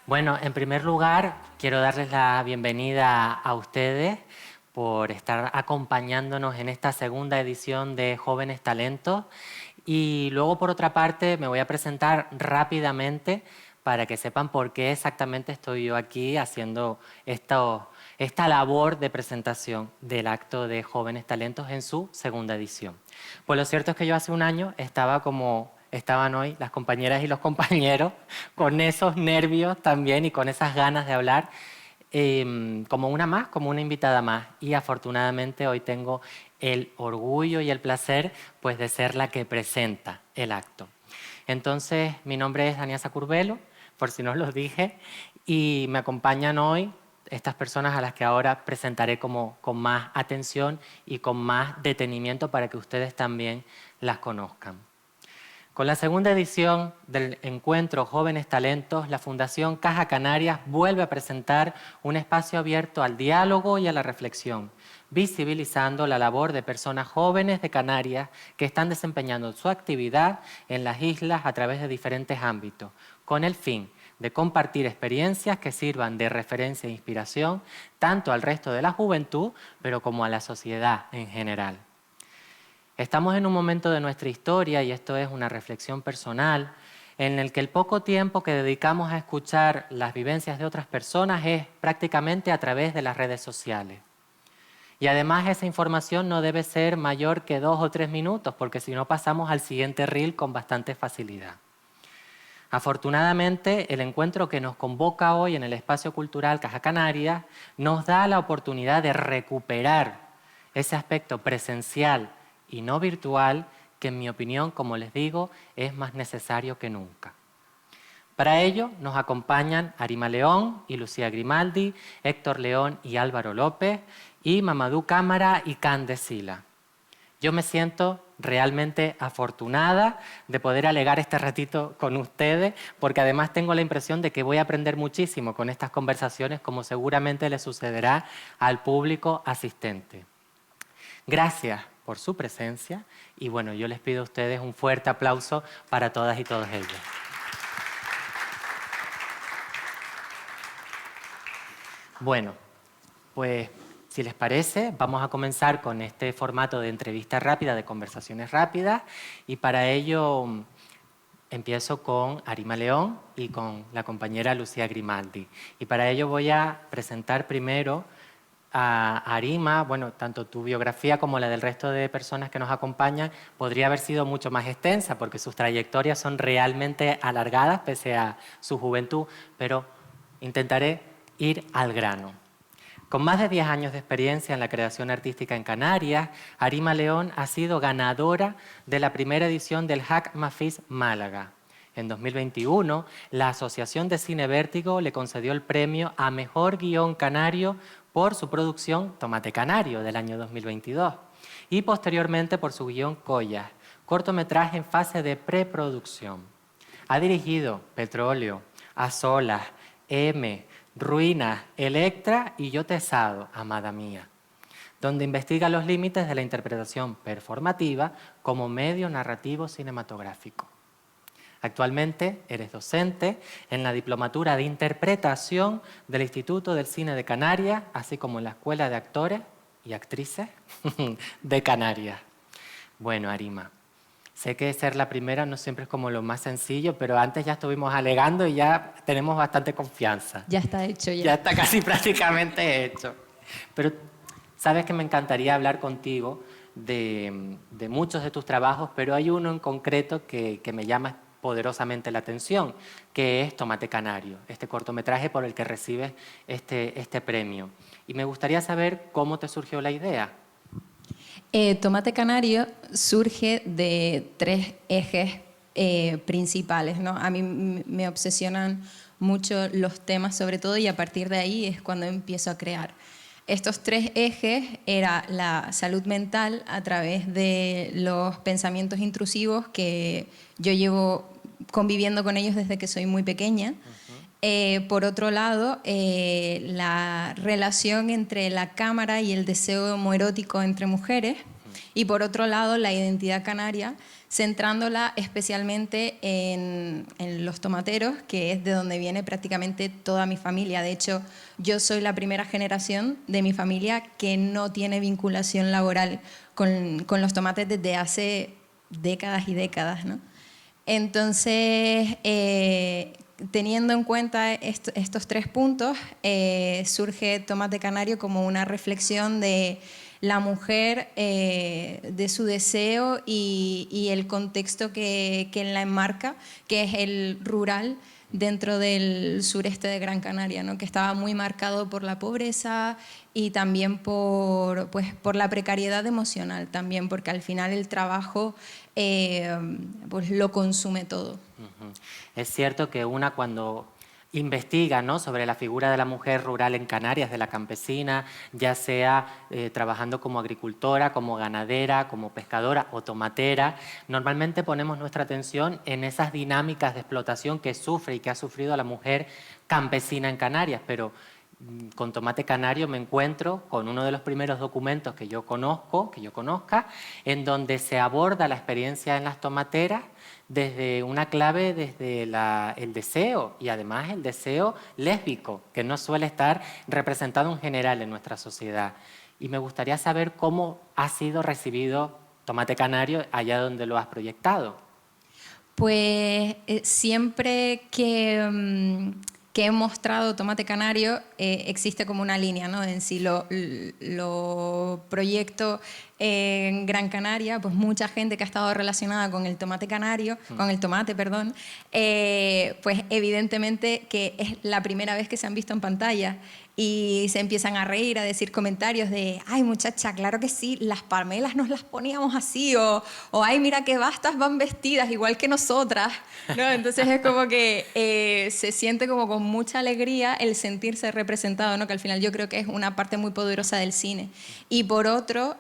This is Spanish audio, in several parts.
Bueno, en primer lugar, quiero darles la bienvenida a ustedes por estar acompañándonos en esta segunda edición de Jóvenes Talentos. Y luego, por otra parte, me voy a presentar rápidamente para que sepan por qué exactamente estoy yo aquí haciendo esta labor de presentación del acto de Jóvenes Talentos en su segunda edición. Pues lo cierto es que yo hace un año estaba como estaban hoy las compañeras y los compañeros, con esos nervios también y con esas ganas de hablar, como una más, como una invitada más. Y afortunadamente hoy tengo el orgullo y el placer pues, de ser la que presenta el acto. Entonces, mi nombre es Daniela Curbelo, por si no os lo dije, y me acompañan hoy estas personas a las que ahora presentaré con más atención y con más detenimiento para que ustedes también las conozcan. Con la segunda edición del encuentro Jóvenes Talentos, la Fundación Caja Canarias vuelve a presentar un espacio abierto al diálogo y a la reflexión, visibilizando la labor de personas jóvenes de Canarias que están desempeñando su actividad en las islas a través de diferentes ámbitos, con el fin de compartir experiencias que sirvan de referencia e inspiración tanto al resto de la juventud, pero como a la sociedad en general. Estamos en un momento de nuestra historia, y esto es una reflexión personal, en el que el poco tiempo que dedicamos a escuchar las vivencias de otras personas es prácticamente a través de las redes sociales. Y además esa información no debe ser mayor que 2 o 3 minutos, porque si no pasamos al siguiente reel con bastante facilidad. Afortunadamente, el encuentro que nos convoca hoy en el Espacio Cultural Caja Canarias nos da la oportunidad de recuperar ese aspecto presencial y no virtual que, en mi opinión, como les digo, es más necesario que nunca. Para ello nos acompañan Arima León y Lucía Grimaldi, Héctor León y Álvaro López, y Mamadou Cámara y Cande Sila. Yo me siento realmente afortunada de poder alegar este ratito con ustedes, porque además tengo la impresión de que voy a aprender muchísimo con estas conversaciones, como seguramente le sucederá al público asistente. Gracias por su presencia y bueno, yo les pido a ustedes un fuerte aplauso para todas y todos ellos. Bueno, pues si les parece, vamos a comenzar con este formato de entrevista rápida, de conversaciones rápidas, y para ello empiezo con Arima León y con la compañera Lucía Grimaldi. Y para ello voy a presentar primero a Arima. Bueno, tanto tu biografía como la del resto de personas que nos acompañan podría haber sido mucho más extensa, porque sus trayectorias son realmente alargadas pese a su juventud, pero intentaré ir al grano. Con más de 10 años de experiencia en la creación artística en Canarias, Arima León ha sido ganadora de la primera edición del Hack Mafis Málaga. En 2021, la Asociación de Cine Vértigo le concedió el premio a Mejor Guión Canario por su producción Tomate Canario del año 2022 y posteriormente por su guión Collas, cortometraje en fase de preproducción. Ha dirigido Petróleo, A Solas, M, Ruinas, Electra y Yo Tesado, amada mía, donde investiga los límites de la interpretación performativa como medio narrativo cinematográfico. Actualmente eres docente en la Diplomatura de Interpretación del Instituto del Cine de Canarias, así como en la Escuela de Actores y Actrices de Canarias. Bueno, Arima, sé que ser la primera no siempre es como lo más sencillo, pero antes ya estuvimos alegando y ya tenemos bastante confianza. Ya está hecho ya. Ya está casi prácticamente hecho. Pero sabes que me encantaría hablar contigo de muchos de tus trabajos, pero hay uno en concreto que me llama poderosamente la atención, que es Tomate Canario, este cortometraje por el que recibes este premio. Y me gustaría saber cómo te surgió la idea. Tomate Canario surge de 3 ejes principales, ¿no? A mí me obsesionan mucho los temas sobre todo, y a partir de ahí es cuando empiezo a crear. Estos 3 ejes era la salud mental a través de los pensamientos intrusivos que yo llevo conviviendo con ellos desde que soy muy pequeña. Por otro lado, la relación entre la cámara y el deseo homoerótico entre mujeres. Y por otro lado, la identidad canaria, centrándola especialmente en los tomateros, que es de donde viene prácticamente toda mi familia. De hecho, yo soy la primera generación de mi familia que no tiene vinculación laboral con los tomates desde hace décadas y décadas, ¿no? Entonces, teniendo en cuenta estos 3 puntos, surge Tomate Canario como una reflexión de la mujer, de su deseo y el contexto que la enmarca, que es el rural dentro del sureste de Gran Canaria, ¿no? Que estaba muy marcado por la pobreza y también por la precariedad emocional, también, porque al final el trabajo pues lo consume todo. Es cierto que una cuando investiga, ¿no?, sobre la figura de la mujer rural en Canarias, de la campesina, ya sea trabajando como agricultora, como ganadera, como pescadora o tomatera, normalmente ponemos nuestra atención en esas dinámicas de explotación que sufre y que ha sufrido la mujer campesina en Canarias, pero con Tomate Canario me encuentro con uno de los primeros documentos que yo conozca, en donde se aborda la experiencia en las tomateras desde una clave, desde el deseo, y además el deseo lésbico, que no suele estar representado en general en nuestra sociedad. Y me gustaría saber cómo ha sido recibido Tomate Canario allá donde lo has proyectado. Pues siempre que he mostrado Tomate Canario, existe como una línea, ¿no? En si lo proyecto en Gran Canaria, pues mucha gente que ha estado relacionada con el tomate canario, con el tomate, perdón, pues evidentemente que es la primera vez que se han visto en pantalla y se empiezan a reír, a decir comentarios de, ay muchacha, claro que sí, las palmelas nos las poníamos así, o ay mira qué bastas van vestidas igual que nosotras, ¿no? Entonces es como que se siente como con mucha alegría el sentirse representado, ¿no? Que al final yo creo que es una parte muy poderosa del cine. Y por otro,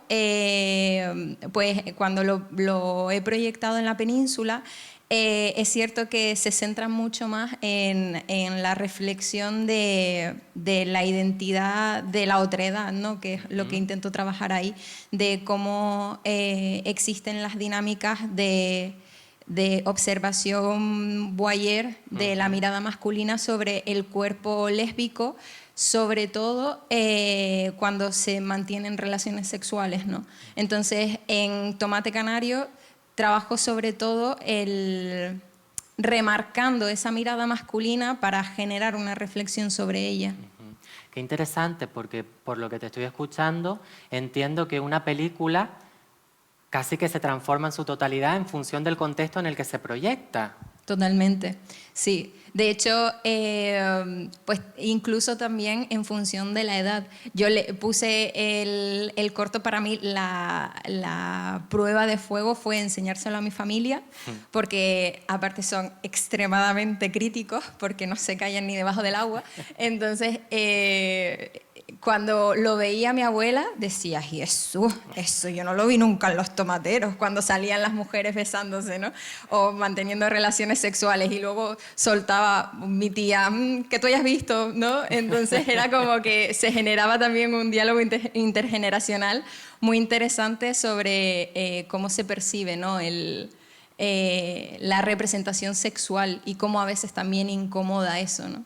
pues cuando lo he proyectado en la península, es cierto que se centra mucho más en la reflexión de la identidad de la otredad, ¿no? Que es lo que intento trabajar ahí, de cómo existen las dinámicas de observación voyeur de la mirada masculina sobre el cuerpo lésbico, sobre todo cuando se mantienen relaciones sexuales, ¿no? Entonces, en Tomate Canario trabajo sobre todo remarcando esa mirada masculina para generar una reflexión sobre ella. Qué interesante, porque por lo que te estoy escuchando, entiendo que una película casi que se transforma en su totalidad en función del contexto en el que se proyecta. Totalmente, sí. De hecho, pues incluso también en función de la edad. Yo le puse el corto, para mí la prueba de fuego fue enseñárselo a mi familia, porque aparte son extremadamente críticos, porque no se callan ni debajo del agua. Entonces, cuando lo veía mi abuela, decía, Jesús, eso yo no lo vi nunca en los tomateros, cuando salían las mujeres besándose, ¿no? O manteniendo relaciones sexuales, y luego soltaba mi tía, que tú hayas visto, ¿no? Entonces era como que se generaba también un diálogo intergeneracional muy interesante sobre cómo se percibe, ¿no? La representación sexual y cómo a veces también incomoda eso, ¿no?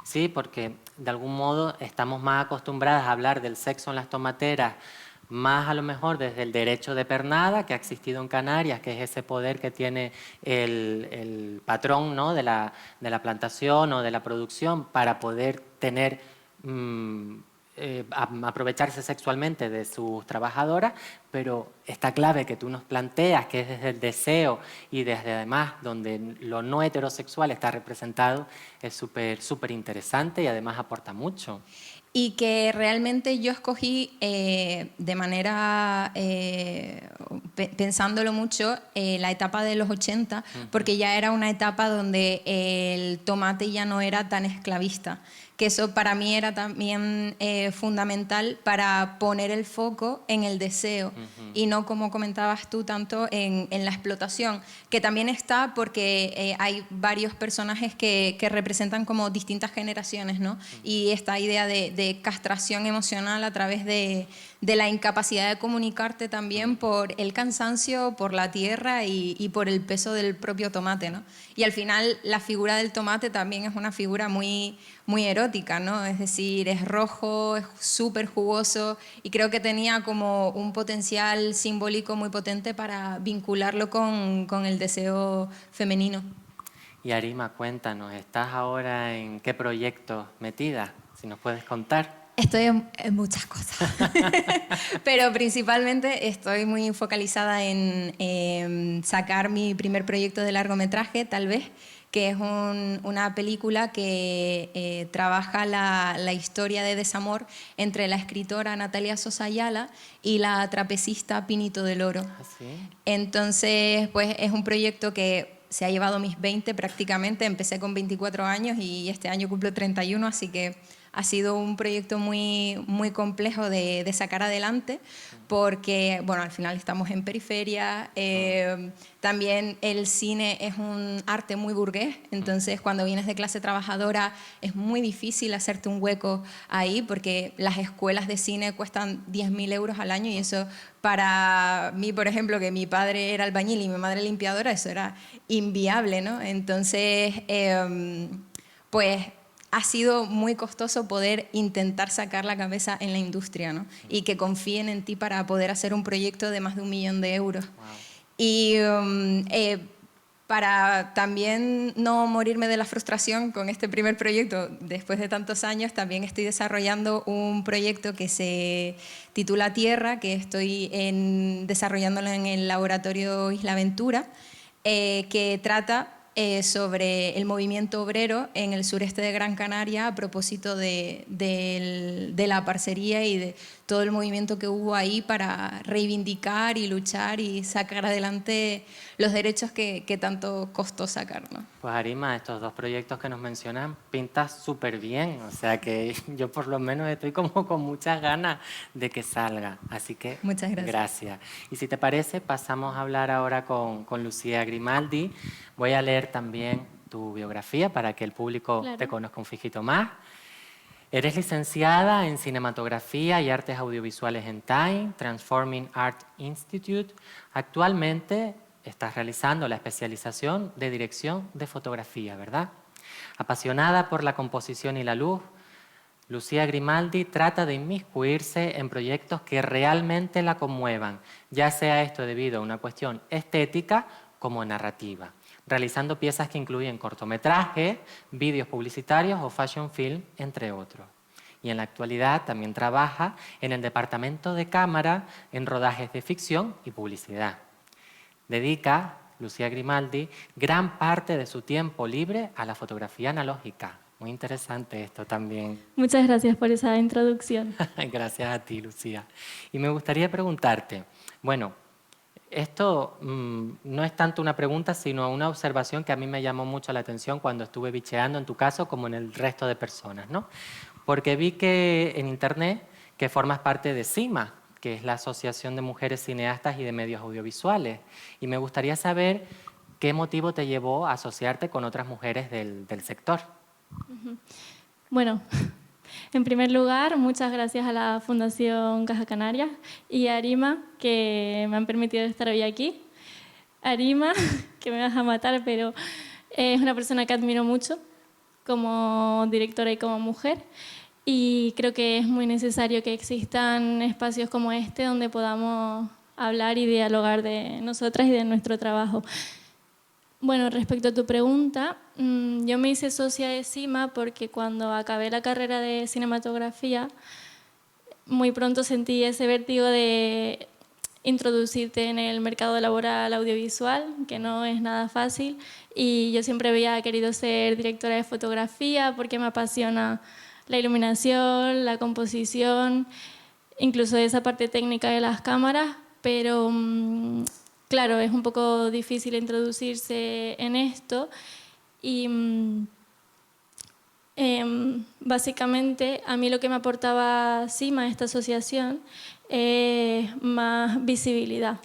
Sí, porque de algún modo estamos más acostumbradas a hablar del sexo en las tomateras, más a lo mejor desde el derecho de pernada que ha existido en Canarias, que es ese poder que tiene el patrón, ¿no?, de la plantación o de la producción para poder tener, aprovecharse sexualmente de sus trabajadoras, pero esta clave que tú nos planteas, que es desde el deseo y desde además donde lo no heterosexual está representado, es súper interesante y además aporta mucho. Y que realmente yo escogí de manera, pensándolo mucho, la etapa de los 80, porque ya era una etapa donde el tomate ya no era tan esclavista, que eso para mí era también fundamental para poner el foco en el deseo y no, como comentabas tú, tanto en la explotación, que también está porque hay varios personajes que representan representan como distintas generaciones, ¿no? Y esta idea de castración emocional a través de la incapacidad de comunicarte también por el cansancio, por la tierra y por el peso del propio tomate, ¿no? Y al final la figura del tomate también es una figura muy, muy erótica, ¿no? Es decir, es rojo, es súper jugoso y creo que tenía como un potencial simbólico muy potente para vincularlo con el deseo femenino. Y Arima, cuéntanos, ¿estás ahora en qué proyecto metida? Si nos puedes contar. Estoy en muchas cosas, pero principalmente estoy muy focalizada en sacar mi primer proyecto de largometraje, tal vez, que es una película que trabaja la historia de desamor entre la escritora Natalia Sosa Ayala y la trapecista Pinito del Oro. ¿Ah, sí? Entonces, pues es un proyecto que se ha llevado mis 20 prácticamente, empecé con 24 años y este año cumplo 31, así que ha sido un proyecto muy, muy complejo de sacar adelante porque, bueno, al final estamos en periferia, también el cine es un arte muy burgués, entonces cuando vienes de clase trabajadora es muy difícil hacerte un hueco ahí porque las escuelas de cine cuestan 10.000 euros al año y eso para mí, por ejemplo, que mi padre era albañil y mi madre limpiadora, eso era inviable, ¿no? Entonces, pues ha sido muy costoso poder intentar sacar la cabeza en la industria, ¿no? Y que confíen en ti para poder hacer un proyecto de más de 1 millón de euros. Wow. Y para también no morirme de la frustración con este primer proyecto, después de tantos años, también estoy desarrollando un proyecto que se titula Tierra, que estoy desarrollándolo en el laboratorio Isla Ventura, que trata sobre el movimiento obrero en el sureste de Gran Canaria a propósito de la parcería y de todo el movimiento que hubo ahí para reivindicar y luchar y sacar adelante los derechos que tanto costó sacar, ¿no? Pues Arima, estos 2 proyectos que nos mencionan pintan súper bien, o sea que yo por lo menos estoy como con muchas ganas de que salga, así que Muchas gracias. gracias. Y si te parece, pasamos a hablar ahora con Lucía Grimaldi. Voy a leer también tu biografía para que el público te conozca un fijito más. Eres licenciada en Cinematografía y Artes Audiovisuales en Time, Transforming Art Institute. Actualmente estás realizando la especialización de Dirección de Fotografía, ¿verdad? Apasionada por la composición y la luz, Lucía Grimaldi trata de inmiscuirse en proyectos que realmente la conmuevan, ya sea esto debido a una cuestión estética como narrativa, realizando piezas que incluyen cortometrajes, vídeos publicitarios o fashion film, entre otros. Y en la actualidad también trabaja en el departamento de cámara en rodajes de ficción y publicidad. Dedica, Lucía Grimaldi, gran parte de su tiempo libre a la fotografía analógica. Muy interesante esto también. Muchas gracias por esa introducción. Gracias a ti, Lucía. Y me gustaría preguntarte, bueno, esto no es tanto una pregunta, sino una observación que a mí me llamó mucho la atención cuando estuve bicheando en tu caso como en el resto de personas, ¿no? Porque vi que en internet que formas parte de CIMA, que es la Asociación de Mujeres Cineastas y de Medios Audiovisuales. Y me gustaría saber qué motivo te llevó a asociarte con otras mujeres del sector. Bueno, en primer lugar, muchas gracias a la Fundación Caja Canarias y a Arima, que me han permitido estar hoy aquí. Arima, que me vas a matar, pero es una persona que admiro mucho como directora y como mujer. Y creo que es muy necesario que existan espacios como este donde podamos hablar y dialogar de nosotras y de nuestro trabajo. Bueno, respecto a tu pregunta, yo me hice socia de CIMA porque cuando acabé la carrera de cinematografía, muy pronto sentí ese vértigo de introducirte en el mercado laboral audiovisual, que no es nada fácil, y yo siempre había querido ser directora de fotografía porque me apasiona la iluminación, la composición, incluso esa parte técnica de las cámaras, pero claro, es un poco difícil introducirse en esto y básicamente a mí lo que me aportaba CIMA, esta asociación, es más visibilidad.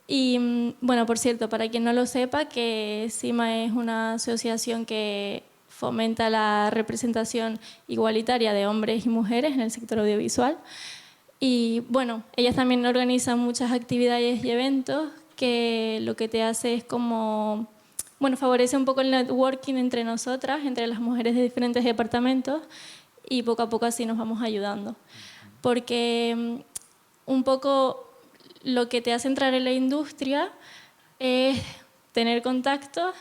Y bueno, por cierto, para quien no lo sepa, que CIMA es una asociación que fomenta la representación igualitaria de hombres y mujeres en el sector audiovisual. Y bueno, ellas también organizan muchas actividades y eventos que lo que te hace es como, bueno, favorece un poco el networking entre nosotras, entre las mujeres de diferentes departamentos, y poco a poco así nos vamos ayudando. Porque un poco lo que te hace entrar en la industria es tener contactos,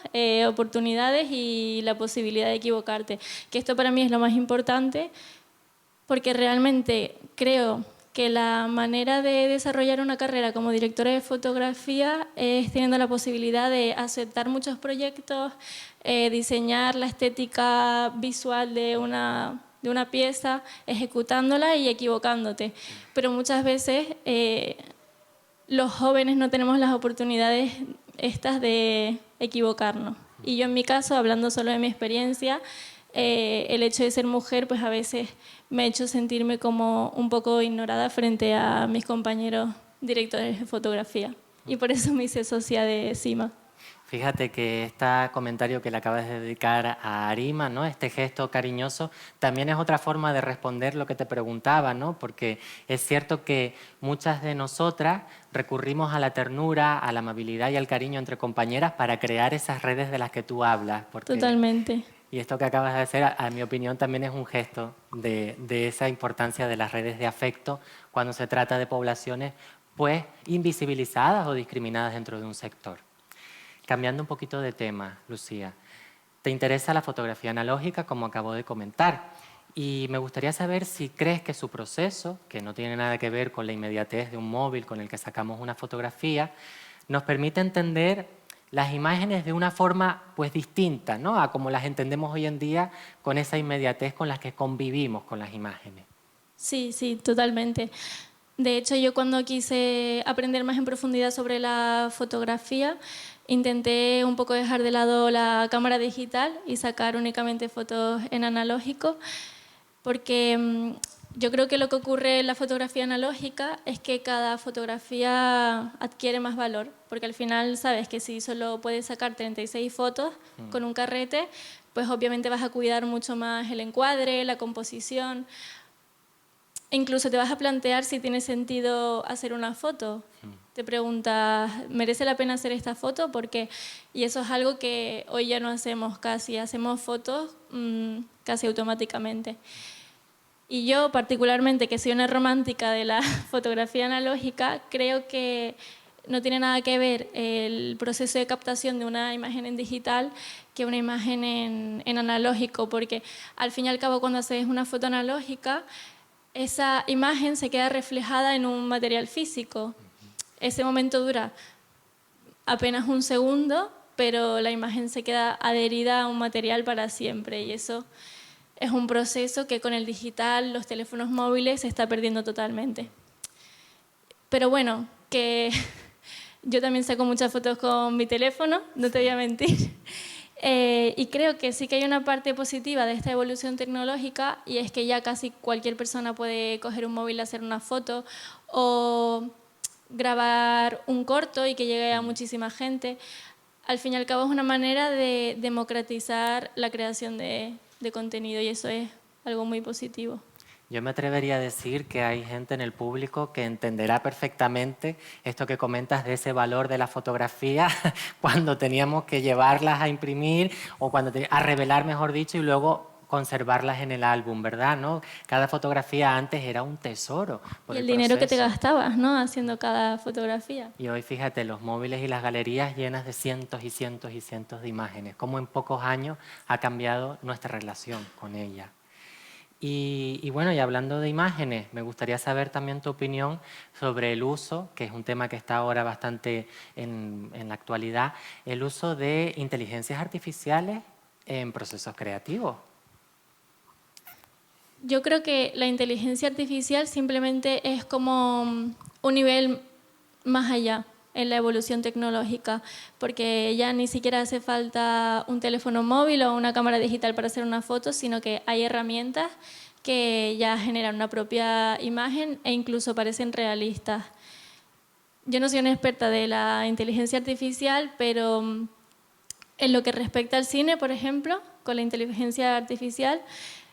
oportunidades y la posibilidad de equivocarte. Que esto para mí es lo más importante, porque realmente creo que la manera de desarrollar una carrera como directora de fotografía es teniendo la posibilidad de aceptar muchos proyectos, diseñar la estética visual de una pieza, ejecutándola y equivocándote. Pero muchas veces los jóvenes no tenemos las oportunidades estas de equivocarnos. Y yo en mi caso, hablando solo de mi experiencia, el hecho de ser mujer pues a veces me ha hecho sentirme como un poco ignorada frente a mis compañeros directores de fotografía. Y por eso me hice socia de CIMA. Fíjate que este comentario que le acabas de dedicar a Arima, ¿no? Este gesto cariñoso, también es otra forma de responder lo que te preguntaba, ¿no? Porque es cierto que muchas de nosotras recurrimos a la ternura, a la amabilidad y al cariño entre compañeras para crear esas redes de las que tú hablas. Totalmente. Y esto que acabas de hacer, a mi opinión, también es un gesto de esa importancia de las redes de afecto cuando se trata de poblaciones pues invisibilizadas o discriminadas dentro de un sector. Cambiando un poquito de tema, Lucía, te interesa la fotografía analógica, como acabo de comentar, y me gustaría saber si crees que su proceso, que no tiene nada que ver con la inmediatez de un móvil con el que sacamos una fotografía, nos permite entender las imágenes de una forma pues distinta, ¿no?, a como las entendemos hoy en día con esa inmediatez con la que convivimos con las imágenes. Sí, sí, totalmente. De hecho, yo cuando quise aprender más en profundidad sobre la fotografía, intenté un poco dejar de lado la cámara digital y sacar únicamente fotos en analógico, porque yo creo que lo que ocurre en la fotografía analógica es que cada fotografía adquiere más valor, porque al final sabes que si solo puedes sacar 36 fotos con un carrete, pues obviamente vas a cuidar mucho más el encuadre, la composición. Incluso te vas a plantear si tiene sentido hacer una foto. Te preguntas, ¿merece la pena hacer esta foto? Porque, y eso es algo que hoy ya no hacemos casi, hacemos fotos casi automáticamente. Y yo particularmente, que soy una romántica de la fotografía analógica, creo que no tiene nada que ver el proceso de captación de una imagen en digital que una imagen en analógico, porque al fin y al cabo cuando haces una foto analógica, esa imagen se queda reflejada en un material físico. Ese momento dura apenas un segundo, pero la imagen se queda adherida a un material para siempre y eso es un proceso que con el digital, los teléfonos móviles, se está perdiendo totalmente. Pero bueno, que yo también saco muchas fotos con mi teléfono, no te voy a mentir. Y creo que sí que hay una parte positiva de esta evolución tecnológica y es que ya casi cualquier persona puede coger un móvil, hacer una foto o grabar un corto y que llegue a muchísima gente. Al fin y al cabo es una manera de democratizar la creación de contenido y eso es algo muy positivo. Yo me atrevería a decir que hay gente en el público que entenderá perfectamente esto que comentas de ese valor de la fotografía cuando teníamos que llevarlas a imprimir o cuando a revelar, mejor dicho, y luego conservarlas en el álbum, ¿verdad? ¿No? Cada fotografía antes era un tesoro. Y el dinero que te gastabas, ¿no?, haciendo cada fotografía. Y hoy, fíjate, los móviles y las galerías llenas de cientos y cientos y cientos de imágenes. Cómo en pocos años ha cambiado nuestra relación con ella. Y bueno, y hablando de imágenes, me gustaría saber también tu opinión sobre el uso, que es un tema que está ahora bastante en la actualidad, el uso de inteligencias artificiales en procesos creativos. Yo creo que la inteligencia artificial simplemente es como un nivel más allá en la evolución tecnológica, porque ya ni siquiera hace falta un teléfono móvil o una cámara digital para hacer una foto, sino que hay herramientas que ya generan una propia imagen e incluso parecen realistas. Yo no soy una experta de la inteligencia artificial, pero en lo que respecta al cine, por ejemplo, con la inteligencia artificial,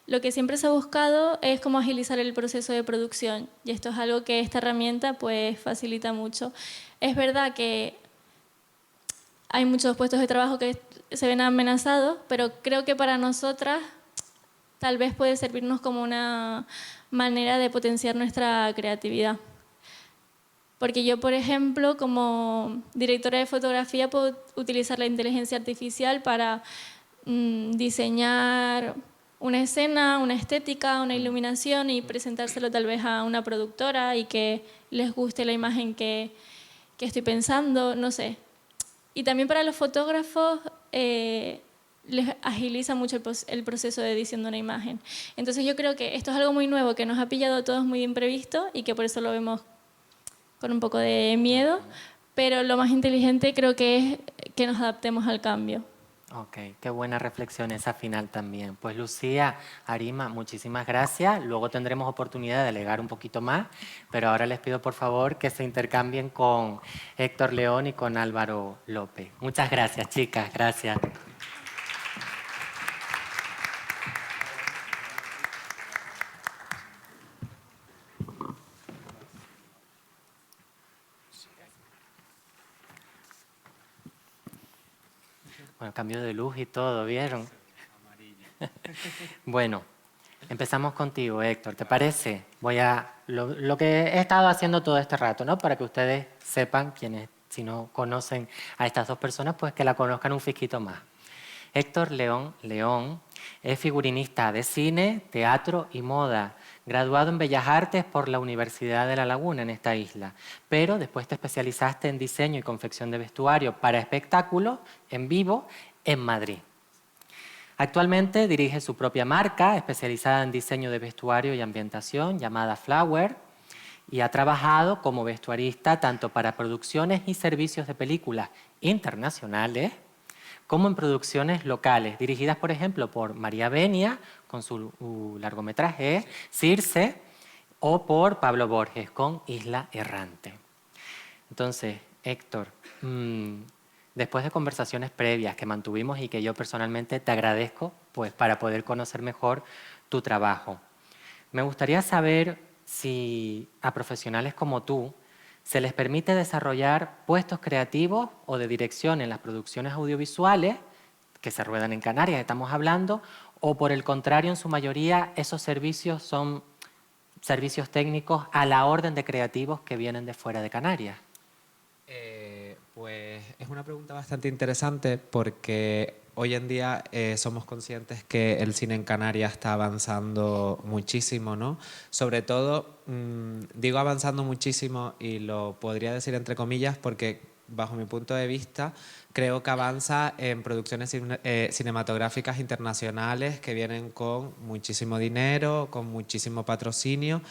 lo que siempre se ha buscado es cómo agilizar el proceso de producción, y esto es algo que esta herramienta pues facilita mucho. Es verdad que hay muchos puestos de trabajo que se ven amenazados, pero creo que para nosotras tal vez puede servirnos como una manera de potenciar nuestra creatividad. Porque yo, por ejemplo, como directora de fotografía, puedo utilizar la inteligencia artificial para diseñar una escena, una estética, una iluminación y presentárselo tal vez a una productora y que les guste la imagen que estoy pensando, no sé. Y también para los fotógrafos les agiliza mucho el proceso de edición de una imagen. Entonces yo creo que esto es algo muy nuevo que nos ha pillado a todos muy imprevisto y que por eso lo vemos con un poco de miedo, pero lo más inteligente creo que es que nos adaptemos al cambio. Ok, qué buena reflexión esa final también. Pues Lucía, Arima, muchísimas gracias. Luego tendremos oportunidad de delegar un poquito más, pero ahora les pido por favor que se intercambien con Héctor León y con Álvaro López. Muchas gracias, chicas. Gracias. Bueno, cambio de luz y todo, ¿vieron? Bueno, empezamos contigo, Héctor. ¿Te parece? Lo que he estado haciendo todo este rato, ¿no? Para que ustedes sepan, quienes si no conocen a estas dos personas, pues que la conozcan un fisquito más. Héctor León es figurinista de cine, teatro y moda, graduado en Bellas Artes por la Universidad de La Laguna en esta isla, pero después te especializaste en diseño y confección de vestuario para espectáculos en vivo en Madrid. Actualmente dirige su propia marca especializada en diseño de vestuario y ambientación llamada Flower y ha trabajado como vestuarista tanto para producciones y servicios de películas internacionales como en producciones locales, dirigidas, por ejemplo, por María Benia, con su largometraje Circe, o por Pablo Borges, con Isla Errante. Entonces, Héctor, después de conversaciones previas que mantuvimos y que yo personalmente te agradezco, pues para poder conocer mejor tu trabajo, me gustaría saber si a profesionales como tú se les permite desarrollar puestos creativos o de dirección en las producciones audiovisuales que se ruedan en Canarias, estamos hablando, o por el contrario, en su mayoría, esos servicios son servicios técnicos a la orden de creativos que vienen de fuera de Canarias. Pues es una pregunta bastante interesante porque hoy en día somos conscientes que el cine en Canarias está avanzando muchísimo, ¿no? Sobre todo, digo avanzando muchísimo y lo podría decir entre comillas porque bajo mi punto de vista creo que avanza en producciones cinematográficas internacionales que vienen con muchísimo dinero, con muchísimo patrocinio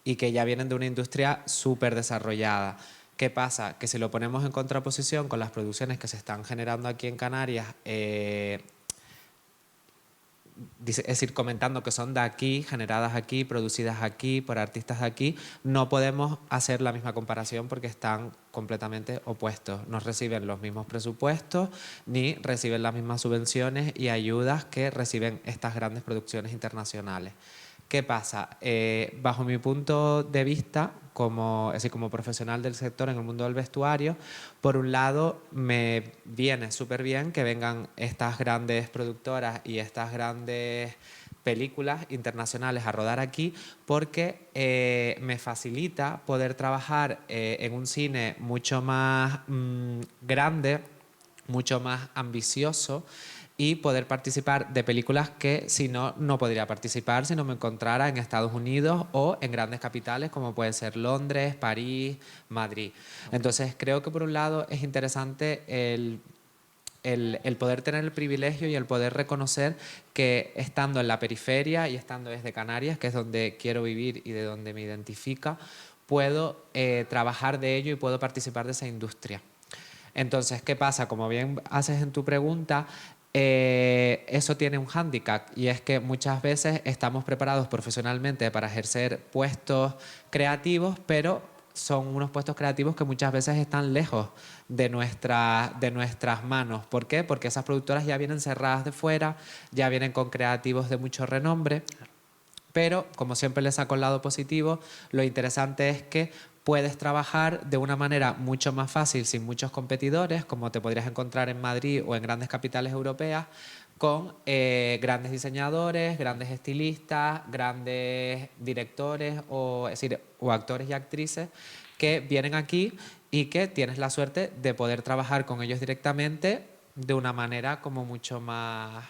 y que ya vienen de una industria súper desarrollada. ¿Qué pasa? Que si lo ponemos en contraposición con las producciones que se están generando aquí en Canarias, es decir, comentando que son de aquí, generadas aquí, producidas aquí, por artistas de aquí, no podemos hacer la misma comparación porque están completamente opuestos. No reciben los mismos presupuestos ni reciben las mismas subvenciones y ayudas que reciben estas grandes producciones internacionales. ¿Qué pasa? Bajo mi punto de vista, como profesional del sector en el mundo del vestuario, por un lado me viene súper bien que vengan estas grandes productoras y estas grandes películas internacionales a rodar aquí porque me facilita poder trabajar en un cine mucho más grande, mucho más ambicioso y poder participar de películas que si no, no podría participar si no me encontrara en Estados Unidos o en grandes capitales como pueden ser Londres, París, Madrid. Entonces creo que por un lado es interesante el poder tener el privilegio y el poder reconocer que estando en la periferia y estando desde Canarias, que es donde quiero vivir y de donde me identifica, puedo trabajar de ello y puedo participar de esa industria. Entonces, ¿qué pasa? Como bien haces en tu pregunta, eso tiene un hándicap y es que muchas veces estamos preparados profesionalmente para ejercer puestos creativos, pero son unos puestos creativos que muchas veces están lejos de nuestras manos. ¿Por qué? Porque esas productoras ya vienen cerradas de fuera, ya vienen con creativos de mucho renombre, pero como siempre les saco el lado positivo, lo interesante es que puedes trabajar de una manera mucho más fácil, sin muchos competidores, como te podrías encontrar en Madrid o en grandes capitales europeas, con grandes diseñadores, grandes estilistas, grandes directores o actores y actrices que vienen aquí y que tienes la suerte de poder trabajar con ellos directamente de una manera como mucho más...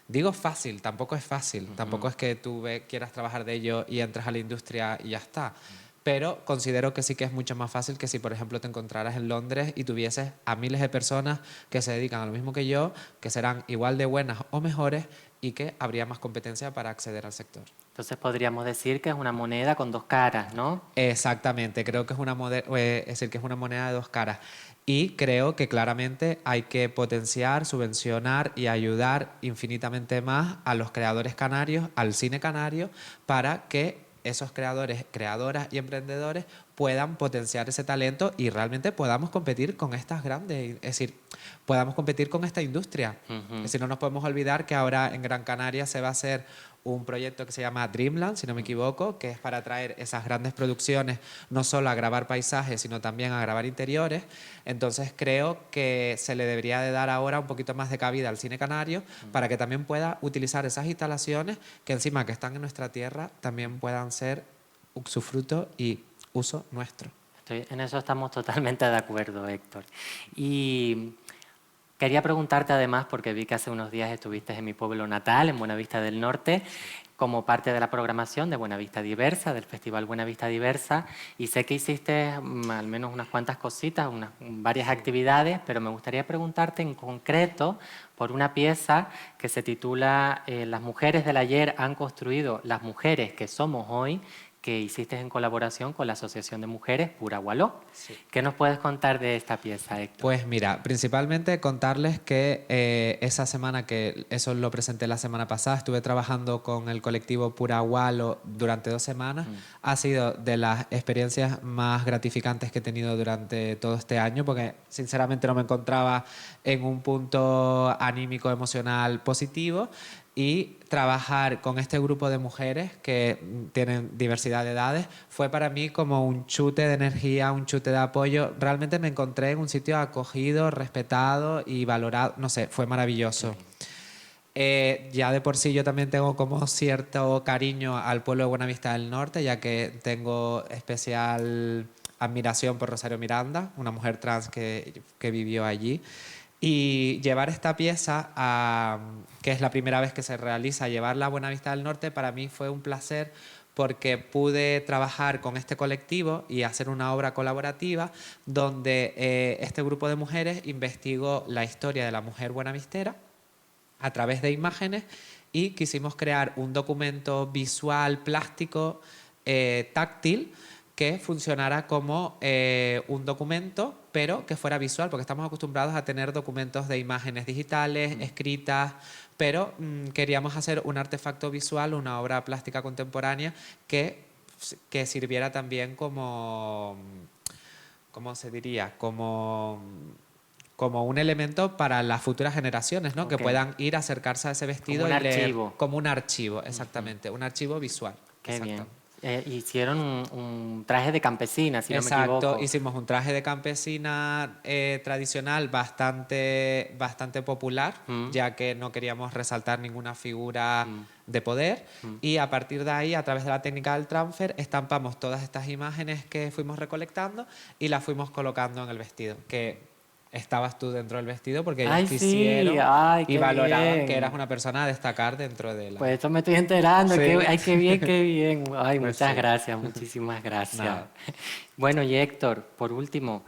Digo fácil, tampoco es fácil, tampoco es que tú quieras trabajar de ello y entres a la industria y ya está. Pero considero que sí que es mucho más fácil que si, por ejemplo, te encontraras en Londres y tuvieses a miles de personas que se dedican a lo mismo que yo, que serán igual de buenas o mejores y que habría más competencia para acceder al sector. Entonces podríamos decir que es una moneda con dos caras, ¿no? Exactamente, creo que es decir, que es una moneda de dos caras. Y creo que claramente hay que potenciar, subvencionar y ayudar infinitamente más a los creadores canarios, al cine canario, para que esos creadores, creadoras y emprendedores puedan potenciar ese talento y realmente podamos competir con estas grandes, es decir, podamos competir con esta industria. Es decir, no nos podemos olvidar que ahora en Gran Canaria se va a hacer un proyecto que se llama Dreamland, si no me equivoco, que es para traer esas grandes producciones no solo a grabar paisajes, sino también a grabar interiores. Entonces creo que se le debería de dar ahora un poquito más de cabida al cine canario para que también pueda utilizar esas instalaciones que encima que están en nuestra tierra también puedan ser usufructo y uso nuestro. En eso estamos totalmente de acuerdo, Héctor. Y quería preguntarte además, porque vi que hace unos días estuviste en mi pueblo natal, en Buenavista del Norte, como parte de la programación de Buenavista Diversa, del Festival Buenavista Diversa, y sé que hiciste al menos unas cuantas cositas, varias actividades, pero me gustaría preguntarte en concreto por una pieza que se titula Las mujeres del ayer han construido las mujeres que somos hoy, que hiciste en colaboración con la Asociación de Mujeres Purahualó. Sí. ¿Qué nos puedes contar de esta pieza, Héctor? Pues mira, principalmente contarles que esa semana, que eso lo presenté la semana pasada, estuve trabajando con el colectivo Purahualó durante 2 semanas. Ha sido de las experiencias más gratificantes que he tenido durante todo este año, porque sinceramente no me encontraba en un punto anímico, emocional positivo. Y trabajar con este grupo de mujeres que tienen diversidad de edades fue para mí como un chute de energía, un chute de apoyo. Realmente me encontré en un sitio acogido, respetado y valorado. No sé, fue maravilloso. Ya de por sí yo también tengo como cierto cariño al pueblo de Buenavista del Norte, ya que tengo especial admiración por Rosario Miranda, una mujer trans que vivió allí. Y llevar esta pieza, que es la primera vez que se realiza, llevarla a Buenavista del Norte, para mí fue un placer porque pude trabajar con este colectivo y hacer una obra colaborativa donde este grupo de mujeres investigó la historia de la mujer buenavistera a través de imágenes y quisimos crear un documento visual, plástico, táctil, que funcionara como un documento, pero que fuera visual, porque estamos acostumbrados a tener documentos de imágenes digitales, escritas, pero queríamos hacer un artefacto visual, una obra plástica contemporánea que sirviera también como, ¿cómo se diría? Como un elemento para las futuras generaciones, ¿no? Okay. Que puedan ir a acercarse a ese vestido como y leer archivo. Como un archivo, exactamente, un archivo visual. Qué bien. Hicieron un traje de campesina, si no me equivoco. Exacto, hicimos un traje de campesina tradicional bastante popular, ya que no queríamos resaltar ninguna figura de poder. Y a partir de ahí, a través de la técnica del transfer, estampamos todas estas imágenes que fuimos recolectando y las fuimos colocando en el vestido, que estabas tú dentro del vestido porque ellos te hicieron y valoraban bien. Que eras una persona a destacar dentro de la... Pues esto me estoy enterando. Sí. Qué bien, qué bien. Ay, pues muchas sí. gracias, muchísimas gracias. Nada. Bueno, y Héctor, por último,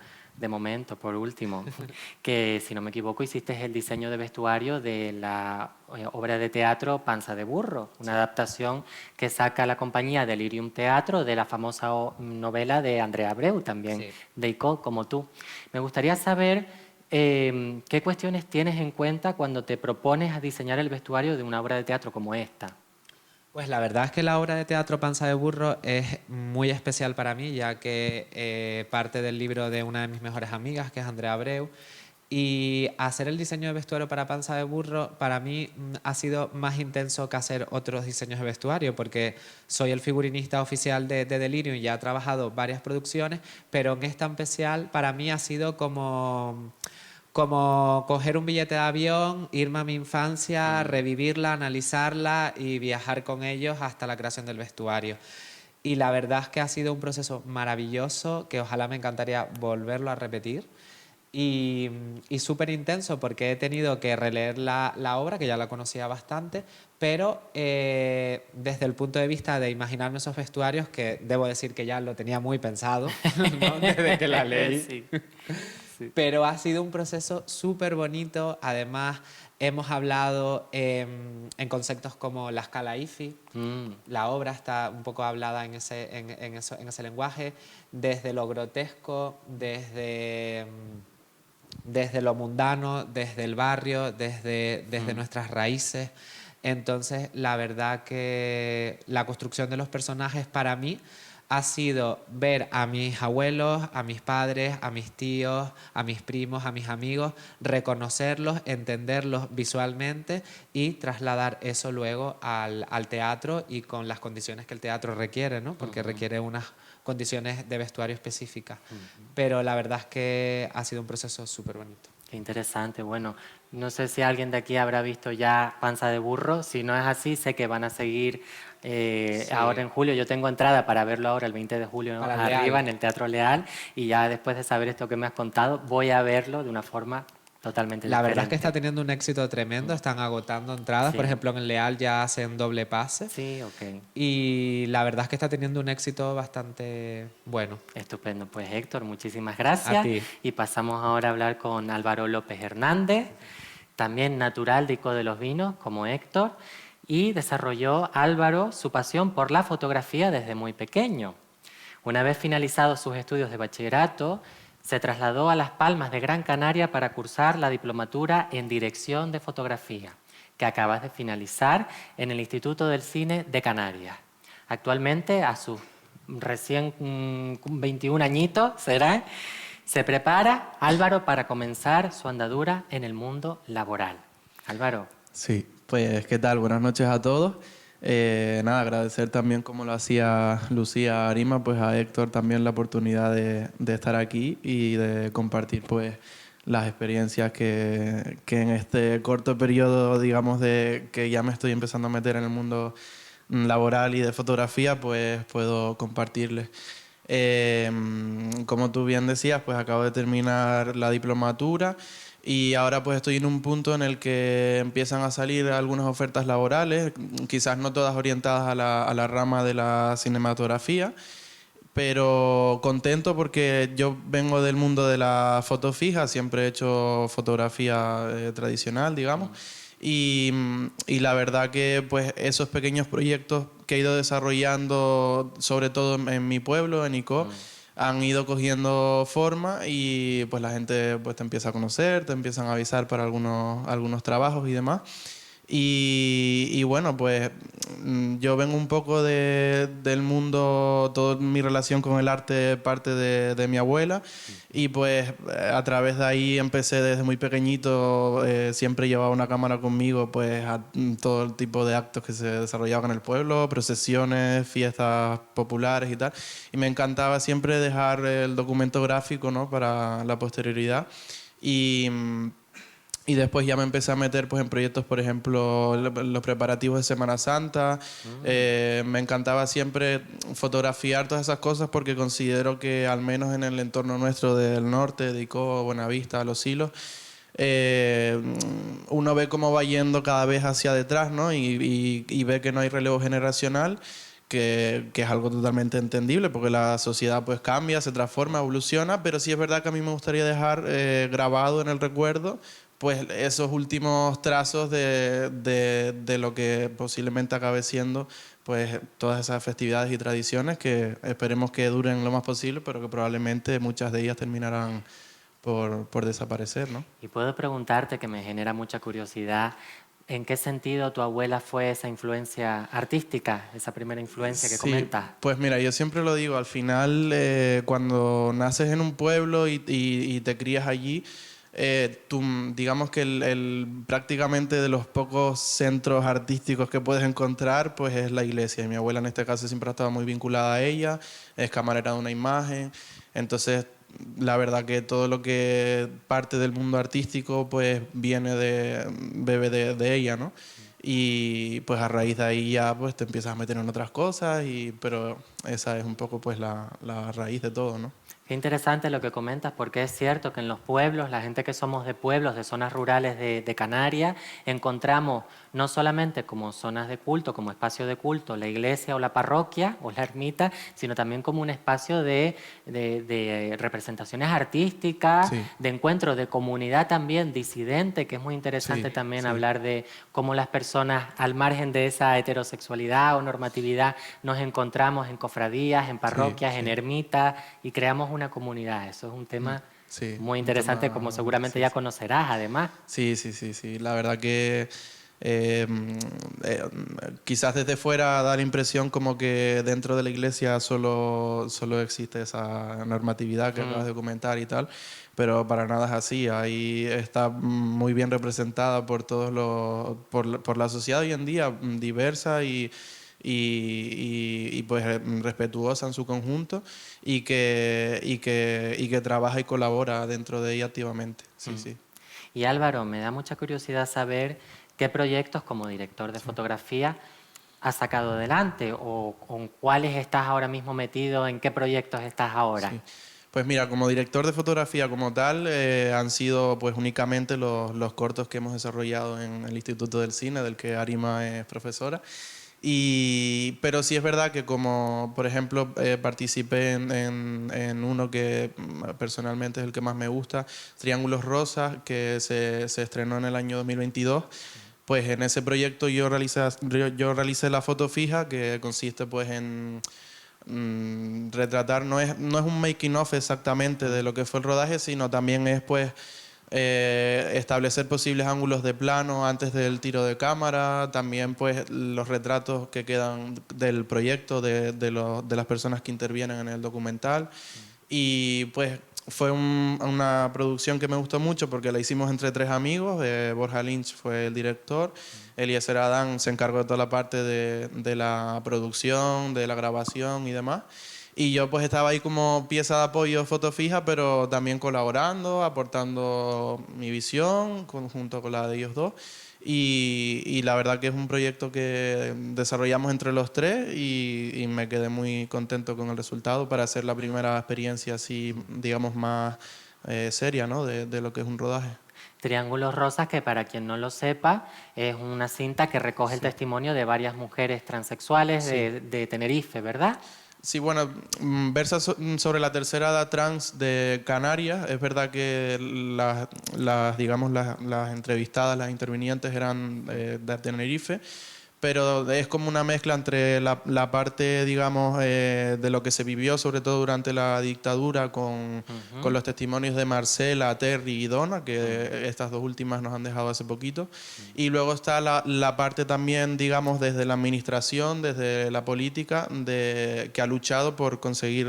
que si no me equivoco hiciste el diseño de vestuario de la obra de teatro Panza de Burro, una adaptación que saca la compañía Delirium Teatro de la famosa novela de Andrea Abreu, también de Icó, como tú. Me gustaría saber qué cuestiones tienes en cuenta cuando te propones a diseñar el vestuario de una obra de teatro como esta. Pues la verdad es que la obra de teatro Panza de Burro es muy especial para mí, ya que parte del libro de una de mis mejores amigas, que es Andrea Abreu. Y hacer el diseño de vestuario para Panza de Burro para mí ha sido más intenso que hacer otros diseños de vestuario, porque soy el figurinista oficial de Delirium y ya he trabajado varias producciones, pero en esta en especial para mí ha sido como coger un billete de avión, irme a mi infancia, revivirla, analizarla y viajar con ellos hasta la creación del vestuario. Y la verdad es que ha sido un proceso maravilloso que ojalá me encantaría volverlo a repetir. Y súper intenso porque he tenido que releer la obra, que ya la conocía bastante, pero desde el punto de vista de imaginarme esos vestuarios, que debo decir que ya lo tenía muy pensado, ¿no? Desde que la leí. Sí, sí. Pero ha sido un proceso súper bonito. Además, hemos hablado en conceptos como la escala IFI. La obra está un poco hablada en ese lenguaje, desde lo grotesco, desde lo mundano, desde el barrio, desde nuestras raíces. Entonces, la verdad que la construcción de los personajes para mí ha sido ver a mis abuelos, a mis padres, a mis tíos, a mis primos, a mis amigos, reconocerlos, entenderlos visualmente y trasladar eso luego al teatro y con las condiciones que el teatro requiere, ¿no? Porque requiere unas condiciones de vestuario específicas. Pero la verdad es que ha sido un proceso súper bonito. Qué interesante. Bueno, no sé si alguien de aquí habrá visto ya Panza de Burro. Si no es así, sé que van a seguir ahora en julio. Yo tengo entrada para verlo ahora el 20 de julio Para arriba Leal. en el Teatro Leal. Y ya después de saber esto que me has contado, voy a verlo de una forma totalmente La diferente. verdad es que está teniendo un éxito tremendo, están agotando entradas, Sí. por ejemplo en el Leal ya hacen doble pase Sí, ok. y la verdad es que está teniendo un éxito bastante bueno. Estupendo. Pues Héctor, muchísimas gracias. A ti. Y pasamos ahora a hablar con Álvaro López Hernández, también natural de Ico de los Vinos, como Héctor, y desarrolló Álvaro su pasión por la fotografía desde muy pequeño. Una vez finalizados sus estudios de bachillerato, se trasladó a Las Palmas de Gran Canaria para cursar la diplomatura en dirección de fotografía, que acabas de finalizar en el Instituto del Cine de Canarias. Actualmente, a sus recién 21 añitos, ¿será? Se prepara Álvaro para comenzar su andadura en el mundo laboral. Álvaro. Sí, pues ¿qué tal? Buenas noches a todos. Nada, agradecer también, como lo hacía Lucía Arima, pues a Héctor también la oportunidad de estar aquí y de compartir pues las experiencias que en este corto periodo, digamos, de que ya me estoy empezando a meter en el mundo laboral y de fotografía, pues puedo compartirles. Como tú bien decías, pues acabo de terminar la diplomatura y ahora pues estoy en un punto en el que empiezan a salir algunas ofertas laborales, quizás no todas orientadas a la rama de la cinematografía, pero contento porque yo vengo del mundo de la foto fija, siempre he hecho fotografía tradicional, digamos. Y la verdad que pues esos pequeños proyectos que he ido desarrollando, sobre todo en mi pueblo, en Ico, han ido cogiendo forma y pues la gente pues te empieza a conocer, te empiezan a avisar para algunos trabajos y demás. Y bueno, pues yo vengo un poco del mundo, toda mi relación con el arte parte de mi abuela y pues a través de ahí empecé desde muy pequeñito, siempre llevaba una cámara conmigo pues a todo el tipo de actos que se desarrollaban en el pueblo, procesiones, fiestas populares y tal, y me encantaba siempre dejar el documento gráfico, ¿no?, para la posterioridad. Y después ya me empecé a meter pues, en proyectos, por ejemplo, los preparativos de Semana Santa. Me encantaba siempre fotografiar todas esas cosas porque considero que al menos en el entorno nuestro del norte, de Ico, Buenavista, Los Silos, uno ve cómo va yendo cada vez hacia detrás, ¿no? Y ve que no hay relevo generacional, que es algo totalmente entendible porque la sociedad pues cambia, se transforma, evoluciona, pero sí es verdad que a mí me gustaría dejar grabado en el recuerdo pues esos últimos trazos de lo que posiblemente acabe siendo pues todas esas festividades y tradiciones que esperemos que duren lo más posible, pero que probablemente muchas de ellas terminarán por desaparecer, ¿no? Y puedo preguntarte, que me genera mucha curiosidad, ¿En qué sentido tu abuela fue esa influencia artística, esa primera influencia que comentas? Pues mira, yo siempre lo digo, al final cuando naces en un pueblo y te crías allí, digamos que prácticamente de los pocos centros artísticos que puedes encontrar, pues es la iglesia. Y mi abuela en este caso siempre ha estado muy vinculada a ella, es camarera de una imagen, entonces la verdad que todo lo que parte del mundo artístico pues bebe de ella, ¿no? Y pues a raíz de ahí ya pues te empiezas a meter en otras cosas, pero esa es un poco pues la raíz de todo, ¿no? Qué interesante lo que comentas, porque es cierto que en los pueblos, la gente que somos de pueblos, de zonas rurales de Canarias, encontramos no solamente como zonas de culto, como espacio de culto, la iglesia o la parroquia o la ermita, sino también como un espacio de representaciones artísticas, Sí. de encuentro, de comunidad también disidente, que es muy interesante Sí, también sí. hablar de cómo las personas, al margen de esa heterosexualidad o normatividad, nos encontramos en cofradías, en parroquias, en sí. ermitas y creamos una comunidad. Eso es un tema Sí, muy un interesante, tema, como seguramente sí, ya sí. conocerás, además. Sí. La verdad que eh, eh, quizás desde fuera da la impresión como que dentro de la iglesia solo existe esa normatividad que acabas de comentar y tal, pero para nada es así. Ahí está muy bien representada por por la sociedad hoy en día, diversa y pues respetuosa en su conjunto y que trabaja y colabora dentro de ella activamente. Sí. Y Álvaro, me da mucha curiosidad saber qué proyectos como director de fotografía has sacado adelante o con cuáles estás ahora mismo metido, en qué proyectos estás ahora. Sí. Pues mira, como director de fotografía como tal, han sido pues únicamente los cortos que hemos desarrollado en el Instituto del Cine, del que Arima es profesora. Pero sí es verdad que como, por ejemplo, participé en uno que personalmente es el que más me gusta, Triángulos Rosas, que se estrenó en el año 2022. Pues en ese proyecto yo realicé la foto fija, que consiste pues en retratar, no es un making of exactamente de lo que fue el rodaje, sino también es pues establecer posibles ángulos de plano antes del tiro de cámara, también pues los retratos que quedan del proyecto de las personas que intervienen en el documental. Y pues fue una producción que me gustó mucho porque la hicimos entre tres amigos. Borja Lynch fue el director, Eliezer Adán se encargó de toda la parte de la producción, de la grabación y demás. Y yo pues estaba ahí como pieza de apoyo foto fija, pero también colaborando, aportando mi visión junto con la de ellos dos. Y la verdad que es un proyecto que desarrollamos entre los tres y me quedé muy contento con el resultado para hacer la primera experiencia así, digamos, más seria, ¿no? de lo que es un rodaje. Triángulos Rosas, que para quien no lo sepa, es una cinta que recoge el testimonio de varias mujeres transexuales de Tenerife, ¿verdad? Sí, bueno, versa sobre la tercera edad trans de Canarias. Es verdad que digamos, las entrevistadas, las intervinientes eran de Tenerife, pero es como una mezcla entre la parte, digamos, de lo que se vivió, sobre todo durante la dictadura, con los testimonios de Marcela, Terry y Donna, que estas dos últimas nos han dejado hace poquito. Y luego está la parte también, digamos, desde la administración, desde la política, que ha luchado por conseguir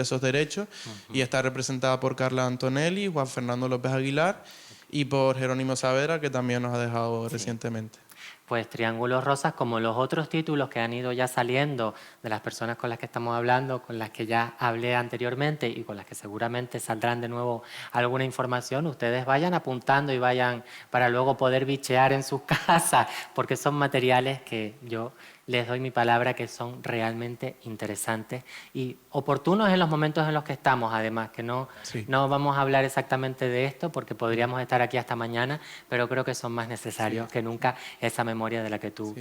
esos derechos, y está representada por Carla Antonelli, Juan Fernando López Aguilar y por Jerónimo Saavedra, que también nos ha dejado recientemente. Pues Triángulos Rosas, como los otros títulos que han ido ya saliendo de las personas con las que estamos hablando, con las que ya hablé anteriormente y con las que seguramente saldrán de nuevo alguna información, ustedes vayan apuntando y vayan para luego poder bichear en sus casas, porque son materiales que yo les doy mi palabra que son realmente interesantes y oportunos en los momentos en los que estamos, además, que no vamos a hablar exactamente de esto porque podríamos estar aquí hasta mañana, pero creo que son más necesarios que nunca esa memoria de la que tú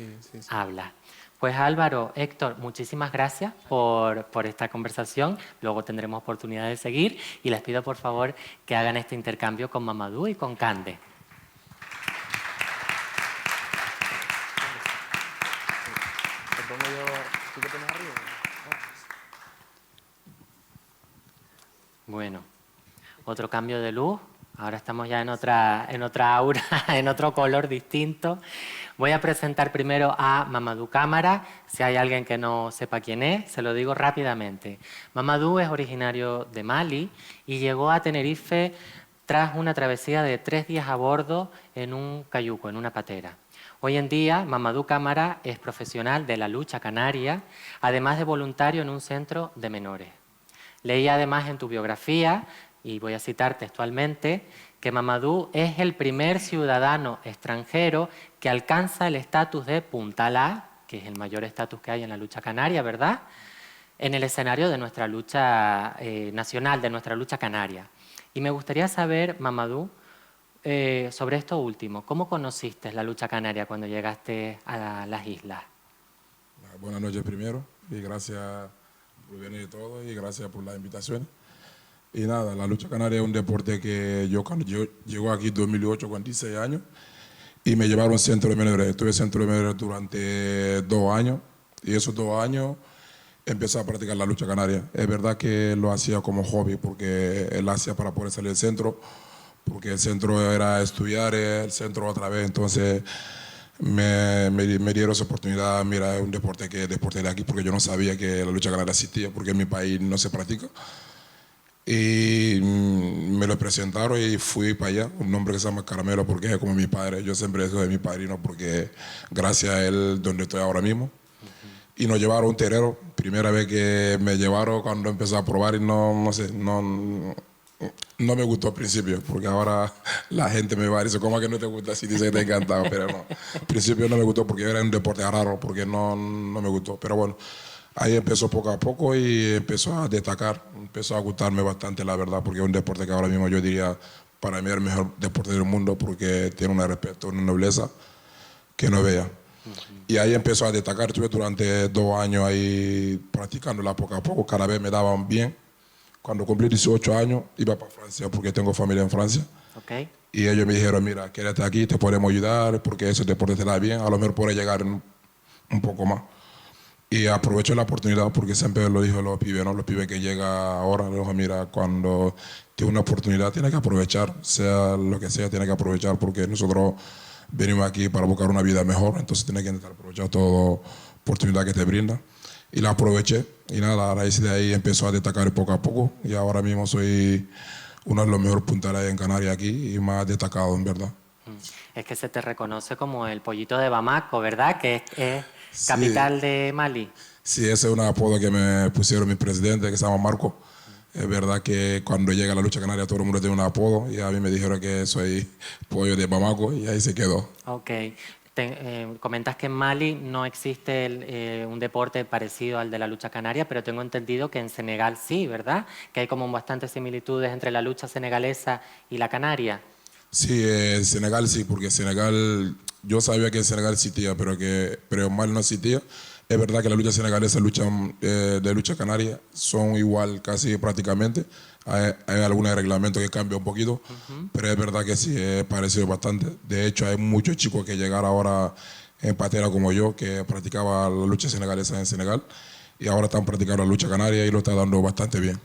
hablas. Pues Álvaro, Héctor, muchísimas gracias por esta conversación. Luego tendremos oportunidad de seguir y les pido por favor que hagan este intercambio con Mamadou y con Cande. Bueno, otro cambio de luz. Ahora estamos ya en otra aura, en otro color distinto. Voy a presentar primero a Mamadou Camara. Si hay alguien que no sepa quién es, se lo digo rápidamente. Mamadou es originario de Mali y llegó a Tenerife tras una travesía de 3 días a bordo en un cayuco, en una patera. Hoy en día, Mamadou Camara es profesional de la lucha canaria, además de voluntario en un centro de menores. Leí además en tu biografía, y voy a citar textualmente, que Mamadou es el primer ciudadano extranjero que alcanza el estatus de puntalá, que es el mayor estatus que hay en la lucha canaria, ¿verdad?, en el escenario de nuestra lucha nacional, de nuestra lucha canaria. Y me gustaría saber, Mamadou, sobre esto último, ¿cómo conociste la lucha canaria cuando llegaste a las islas? Buenas noches primero y gracias por venir todo y gracias por la invitación. Y nada, la lucha canaria es un deporte que cuando yo llego aquí en 2008 con 16 años y me llevaron a un centro de menores. Estuve en centro de menores durante 2 años y esos 2 años empecé a practicar la lucha canaria. Es verdad que lo hacía como hobby porque él hacía para poder salir del centro, porque el centro era estudiar, el centro otra vez, entonces me dieron esa oportunidad. Mira, es un deporte que es deporte de aquí porque yo no sabía que la lucha canaria existía porque en mi país no se practica. Y me lo presentaron y fui para allá, un hombre que se llama Caramelo porque es como mi padre, yo siempre soy mi padrino porque gracias a él donde estoy ahora mismo. Y nos llevaron a un terrero, primera vez que me llevaron cuando empecé a probar y no me gustó al principio, porque ahora la gente me va a decir, ¿cómo que no te gusta? Si dice que te ha encantado, pero no. Al principio no me gustó porque era un deporte raro, porque no me gustó, pero bueno. Ahí empezó poco a poco y empezó a destacar, empezó a gustarme bastante, la verdad, porque es un deporte que ahora mismo yo diría para mí es el mejor deporte del mundo porque tiene un respeto, una nobleza que no vea. Y ahí empezó a destacar, estuve durante 2 años ahí practicándola poco a poco, cada vez me daban bien. Cuando cumplí 18 años iba para Francia porque tengo familia en Francia. Okay. Y ellos me dijeron, mira, quédate aquí, te podemos ayudar porque ese deporte te da bien, a lo mejor puedes llegar un poco más. Y aprovecho la oportunidad porque siempre lo dijo los pibes, ¿no? Los pibes que llegan ahora, les digo, mira, cuando tienes una oportunidad tienes que aprovechar, sea lo que sea, tienes que aprovechar porque nosotros venimos aquí para buscar una vida mejor, entonces tienes que intentar aprovechar toda oportunidad que te brinda. Y la aproveché y nada, a raíz de ahí empezó a destacar poco a poco y ahora mismo soy uno de los mejores puntales en Canarias aquí y más destacado, en verdad. Es que se te reconoce como el pollito de Bamako, ¿verdad? Que es capital de Mali. Sí, ese es un apodo que me pusieron mi presidente, que se llama Marco. Es verdad que cuando llega la lucha canaria todo el mundo tiene un apodo y a mí me dijeron que soy pollo de Bamako y ahí se quedó. Ok. Comentas que en Mali no existe un deporte parecido al de la lucha canaria, pero tengo entendido que en Senegal sí, ¿verdad? Que hay como bastantes similitudes entre la lucha senegalesa y la canaria. Sí, en Senegal sí, porque Senegal, yo sabía que en Senegal existía, pero en Mali no existía. Es verdad que la lucha senegalesa de lucha canaria son igual casi prácticamente. Hay algunos reglamentos que cambian un poquito, pero es verdad que sí, es parecido bastante. De hecho, hay muchos chicos que llegaron ahora en patera como yo, que practicaba la lucha senegalesa en Senegal, y ahora están practicando la lucha canaria y lo están dando bastante bien.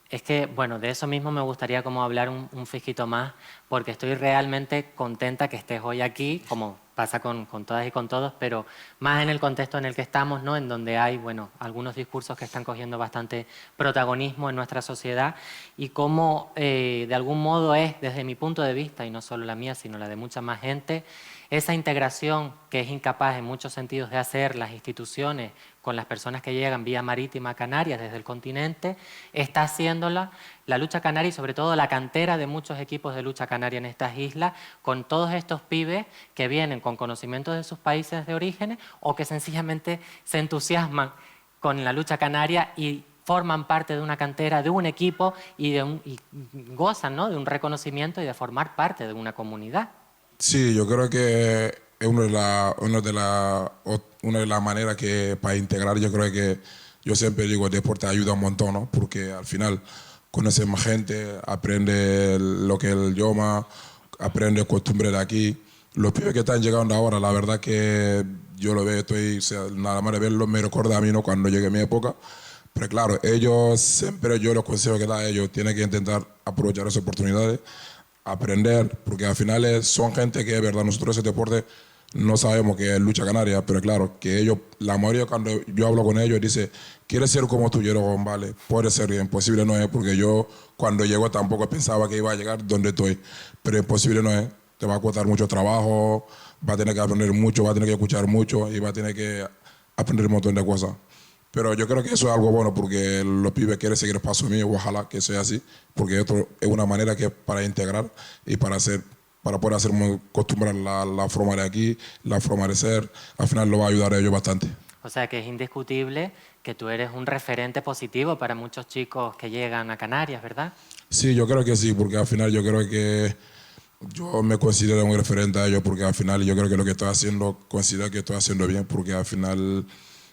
Es que, bueno, de eso mismo me gustaría como hablar un fijito más, porque estoy realmente contenta que estés hoy aquí, como pasa con todas y con todos, pero más en el contexto en el que estamos, ¿no? En donde hay, bueno, algunos discursos que están cogiendo bastante protagonismo en nuestra sociedad y cómo, de algún modo es, desde mi punto de vista, y no solo la mía, sino la de mucha más gente, esa integración que es incapaz en muchos sentidos de hacer las instituciones con las personas que llegan vía marítima a Canarias desde el continente, está haciéndola la lucha canaria y sobre todo la cantera de muchos equipos de lucha canaria en estas islas, con todos estos pibes que vienen con conocimientos de sus países de origen o que sencillamente se entusiasman con la lucha canaria y forman parte de una cantera, de un equipo y gozan, ¿no?, de un reconocimiento y de formar parte de una comunidad. Sí, yo creo que es una de las maneras que para integrar, yo creo que yo siempre digo, el deporte ayuda un montón, ¿no? Porque al final conoces más gente, aprende lo que es el idioma, aprende costumbres de aquí. Los pibes que están llegando ahora, la verdad que yo lo veo, nada más de verlo me recuerda a mí, ¿no?, cuando llegué a mi época, Pero claro, ellos siempre, yo los consejos que da a ellos, tienen que intentar aprovechar esas oportunidades, aprender, porque al final son gente que, es verdad, nosotros ese deporte no sabemos que es lucha canaria, pero claro, que ellos, la mayoría cuando yo hablo con ellos, dice, ¿quieres ser como tú? Yo digo, vale, puede ser, imposible no es, porque yo cuando llego tampoco pensaba que iba a llegar donde estoy, pero imposible no es, te va a costar mucho trabajo, va a tener que aprender mucho, va a tener que escuchar mucho y va a tener que aprender un montón de cosas. Pero yo creo que eso es algo bueno porque los pibes quieren seguir el paso mío, ojalá que sea así, porque esto es una manera que para integrar y para poder hacer acostumbrar la forma de aquí, la forma de ser, al final lo va a ayudar a ellos bastante. O sea que es indiscutible que tú eres un referente positivo para muchos chicos que llegan a Canarias, ¿verdad? Sí, yo creo que sí, porque al final yo creo que yo me considero un referente a ellos, porque al final yo creo que lo que estoy haciendo, considero que estoy haciendo bien, porque al final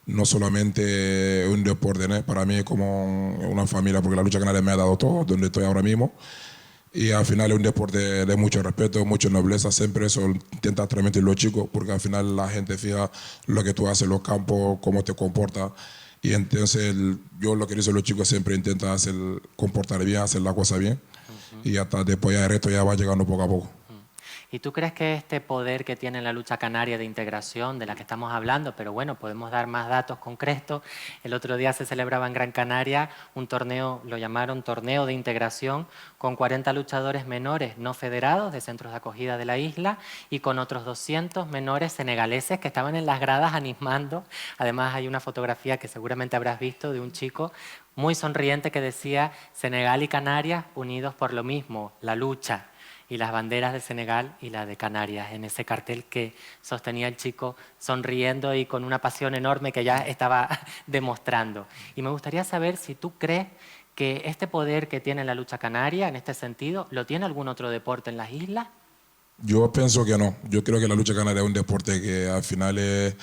no solamente un deporte, ¿no? Para mí es como una familia, porque la lucha canaria me ha dado todo, donde estoy ahora mismo. Y al final es un deporte de mucho respeto, mucha nobleza, siempre eso intenta transmitir los chicos, porque al final la gente fija lo que tú haces en los campos, cómo te comportas. Y entonces yo lo que dicen los chicos siempre intenta hacer, comportar bien, hacer la cosa bien. Y hasta después ya el resto ya va llegando poco a poco. ¿Y tú crees que este poder que tiene la lucha canaria de integración, de la que estamos hablando, pero bueno, podemos dar más datos concretos? El otro día se celebraba en Gran Canaria un torneo, lo llamaron torneo de integración, con 40 luchadores menores no federados de centros de acogida de la isla y con otros 200 menores senegaleses que estaban en las gradas animando. Además hay una fotografía que seguramente habrás visto de un chico muy sonriente que decía Senegal y Canarias unidos por lo mismo, la lucha. Y las banderas de Senegal y la de Canarias en ese cartel que sostenía el chico sonriendo y con una pasión enorme que ya estaba demostrando. Y me gustaría saber si tú crees que este poder que tiene la lucha canaria, en este sentido, ¿lo tiene algún otro deporte en las islas? Yo pienso que no. Yo creo que la lucha canaria es un deporte que al final es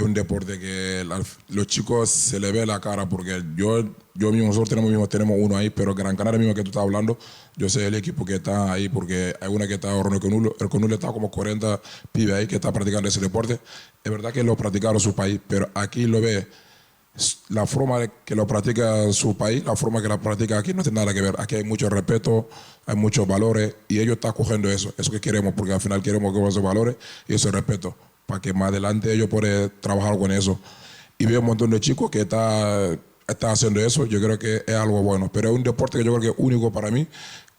un deporte que los chicos se le ve la cara, porque yo mismo, nosotros tenemos uno ahí, pero Gran Canaria mismo que tú estás hablando, yo sé el equipo que está ahí, porque hay una que está ahora en el Conulo está como 40 pibes ahí que está practicando ese deporte. Es verdad que lo practicaron en su país, pero aquí lo ve, la forma que lo practica en su país, la forma que la practica aquí no tiene nada que ver. Aquí hay mucho respeto, hay muchos valores y ellos están cogiendo eso que queremos, porque al final queremos que esos valores y ese respeto, para que más adelante ellos puedan trabajar con eso. Y veo un montón de chicos que están haciendo eso, yo creo que es algo bueno, pero es un deporte que yo creo que es único para mí,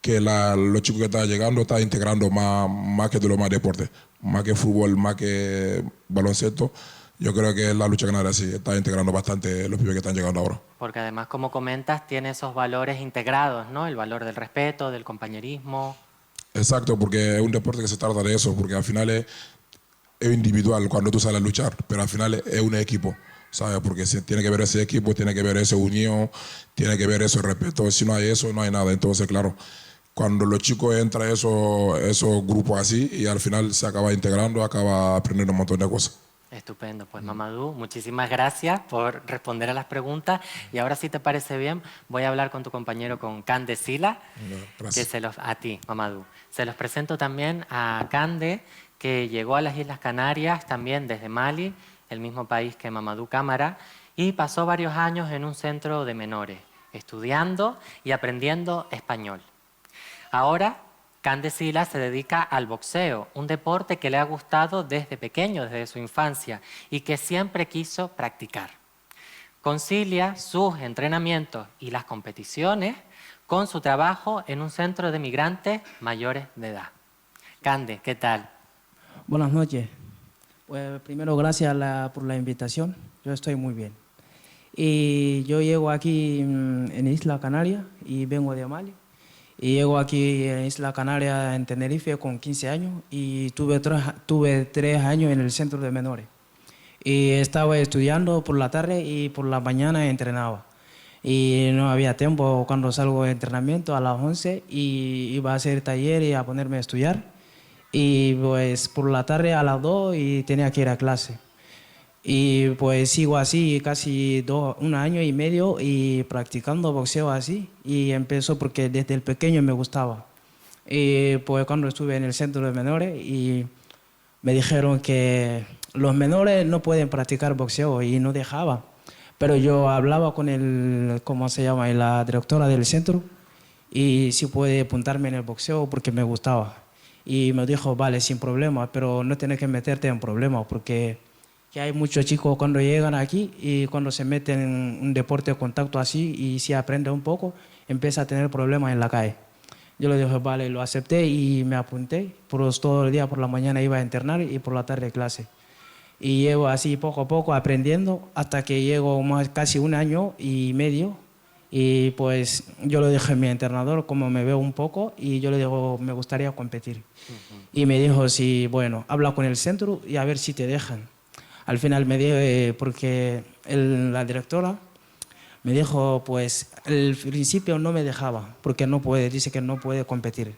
que los chicos que están llegando están integrando más que de los más deportes, más que fútbol, más que baloncesto. Yo creo que la lucha canaria sí está integrando bastante los pibes que están llegando ahora. Porque además, como comentas, tiene esos valores integrados, ¿no? El valor del respeto, del compañerismo. Exacto, porque es un deporte que se trata de eso, porque al final es individual cuando tú sales a luchar, pero al final es un equipo, ¿sabes? Porque tiene que ver ese equipo, tiene que ver esa unión, tiene que ver ese respeto. Si no hay eso, no hay nada. Entonces, claro, cuando los chicos entran a esos grupos así y al final se acaba integrando, acaba aprendiendo un montón de cosas. Estupendo. Pues Mamadou, muchísimas gracias por responder a las preguntas. Y ahora, si te parece bien, voy a hablar con tu compañero, con Cande Sila, Gracias. a ti, Mamadou. Se los presento también a Cande, que llegó a las Islas Canarias también desde Mali, el mismo país que Mamadou Cámara, y pasó varios años en un centro de menores, estudiando y aprendiendo español. Ahora, Cande Sila se dedica al boxeo, un deporte que le ha gustado desde pequeño, desde su infancia, y que siempre quiso practicar. Concilia sus entrenamientos y las competiciones con su trabajo en un centro de migrantes mayores de edad. Cande, ¿qué tal? Buenas noches. Pues primero, gracias por la invitación. Yo estoy muy bien. Y yo llego aquí en Isla Canaria y vengo de Mali. Y llego aquí en Isla Canaria, en Tenerife, con 15 años y tuve 3 años en el centro de menores. Y estaba estudiando por la tarde y por la mañana entrenaba. Y no había tiempo cuando salgo de entrenamiento a las 11 y iba a hacer taller y a ponerme a estudiar. Y pues por la tarde a las 2 y tenía que ir a clase. Y pues sigo así casi 1 año y medio y practicando boxeo así. Y empezó porque desde el pequeño me gustaba. Y pues cuando estuve en el centro de menores y me dijeron que los menores no pueden practicar boxeo y no dejaba. Pero yo hablaba con ¿cómo se llama? La directora del centro y si puede apuntarme en el boxeo porque me gustaba. Y me dijo, vale, sin problema, pero no tienes que meterte en problemas porque que hay muchos chicos cuando llegan aquí y cuando se meten en un deporte de contacto así y si aprende un poco, empieza a tener problemas en la calle. Yo le dije, vale, lo acepté y me apunté. Todo el día por la mañana iba a internar y por la tarde clase. Y llevo así poco a poco aprendiendo hasta que llego casi 1 año y medio. Y pues yo le dije a mi entrenador cómo me veo un poco y yo le digo, me gustaría competir. Y me dijo, sí, bueno, habla con el centro y a ver si te dejan. Al final me dijo, porque la directora me dijo, pues al principio no me dejaba, porque no puede, dice que no puede competir.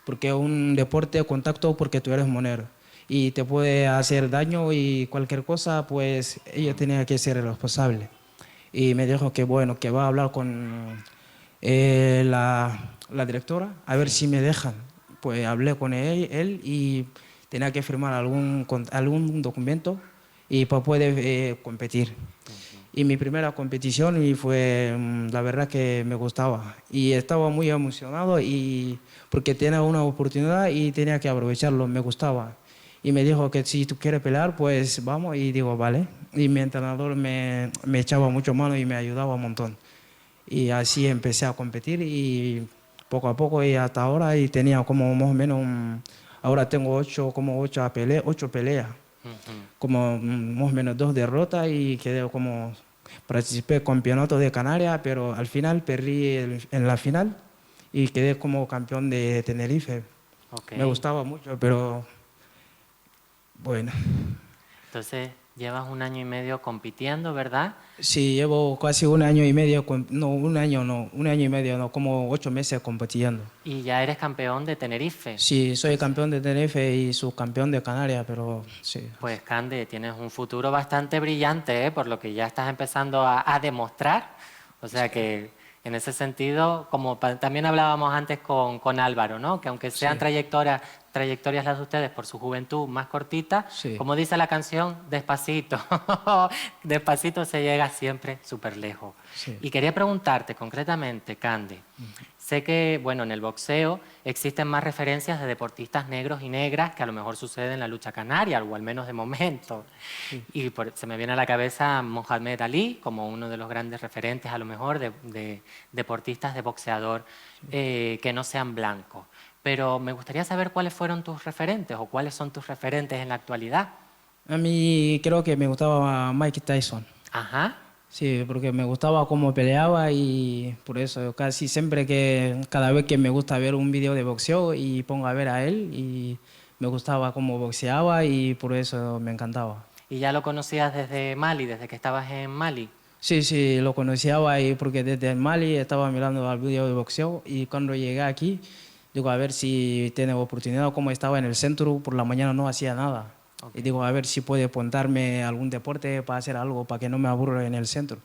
Porque es un deporte de contacto porque tú eres monero y te puede hacer daño y cualquier cosa, pues ella tenía que ser responsable. Y me dijo que bueno, que va a hablar con la directora a ver si me dejan. Pues hablé con él y tenía que firmar algún documento y para poder competir. Y mi primera competición y fue, la verdad que me gustaba y estaba muy emocionado y porque tenía una oportunidad y tenía que aprovecharlo, me gustaba. Y me dijo que si tú quieres pelear, pues vamos, y digo, vale. Y mi entrenador me echaba mucho mano y me ayudaba un montón. Y así empecé a competir y poco a poco y hasta ahora y tenía como más o menos, ahora tengo 8 peleas, como más o menos 2 derrotas y quedé como, participé en campeonato de Canarias, pero al final perdí en la final y quedé como campeón de Tenerife. Okay. Me gustaba mucho, pero bueno. Entonces, llevas 1 año y medio compitiendo, ¿verdad? Sí, llevo casi 1 año y medio, no, 1 año y medio, no, como 8 meses compitiendo. Y ya eres campeón de Tenerife. Sí, soy campeón de Tenerife y subcampeón de Canarias, pero sí. Pues, Cande, tienes un futuro bastante brillante, ¿eh? Por lo que ya estás empezando a demostrar. O sea que, en ese sentido, como también hablábamos antes con Álvaro, ¿no? Que aunque sean Sí. trayectorias las de ustedes por su juventud más cortita, Sí. como dice la canción, despacito. Despacito se llega siempre súper lejos. Sí. Y quería preguntarte concretamente, Cande, sé que, bueno, en el boxeo existen más referencias de deportistas negros y negras que a lo mejor sucede en la lucha canaria, o al menos de momento. Y se me viene a la cabeza Mohamed Ali como uno de los grandes referentes, a lo mejor, de deportistas de boxeador que no sean blancos. Pero me gustaría saber cuáles fueron tus referentes o cuáles son tus referentes en la actualidad. A mí creo que me gustaba Mike Tyson. Ajá. Sí, porque me gustaba cómo peleaba y por eso casi siempre cada vez que me gusta ver un video de boxeo y pongo a ver a él y me gustaba cómo boxeaba y por eso me encantaba. ¿Y ya lo conocías desde Mali, desde que estabas en Mali? Sí, lo conocía y porque desde Mali estaba mirando el video de boxeo y cuando llegué aquí, digo a ver si tiene oportunidad, como estaba en el centro, por la mañana no hacía nada. Okay. Y digo a ver si puede apuntarme a algún deporte para hacer algo, para que no me aburra en el centro.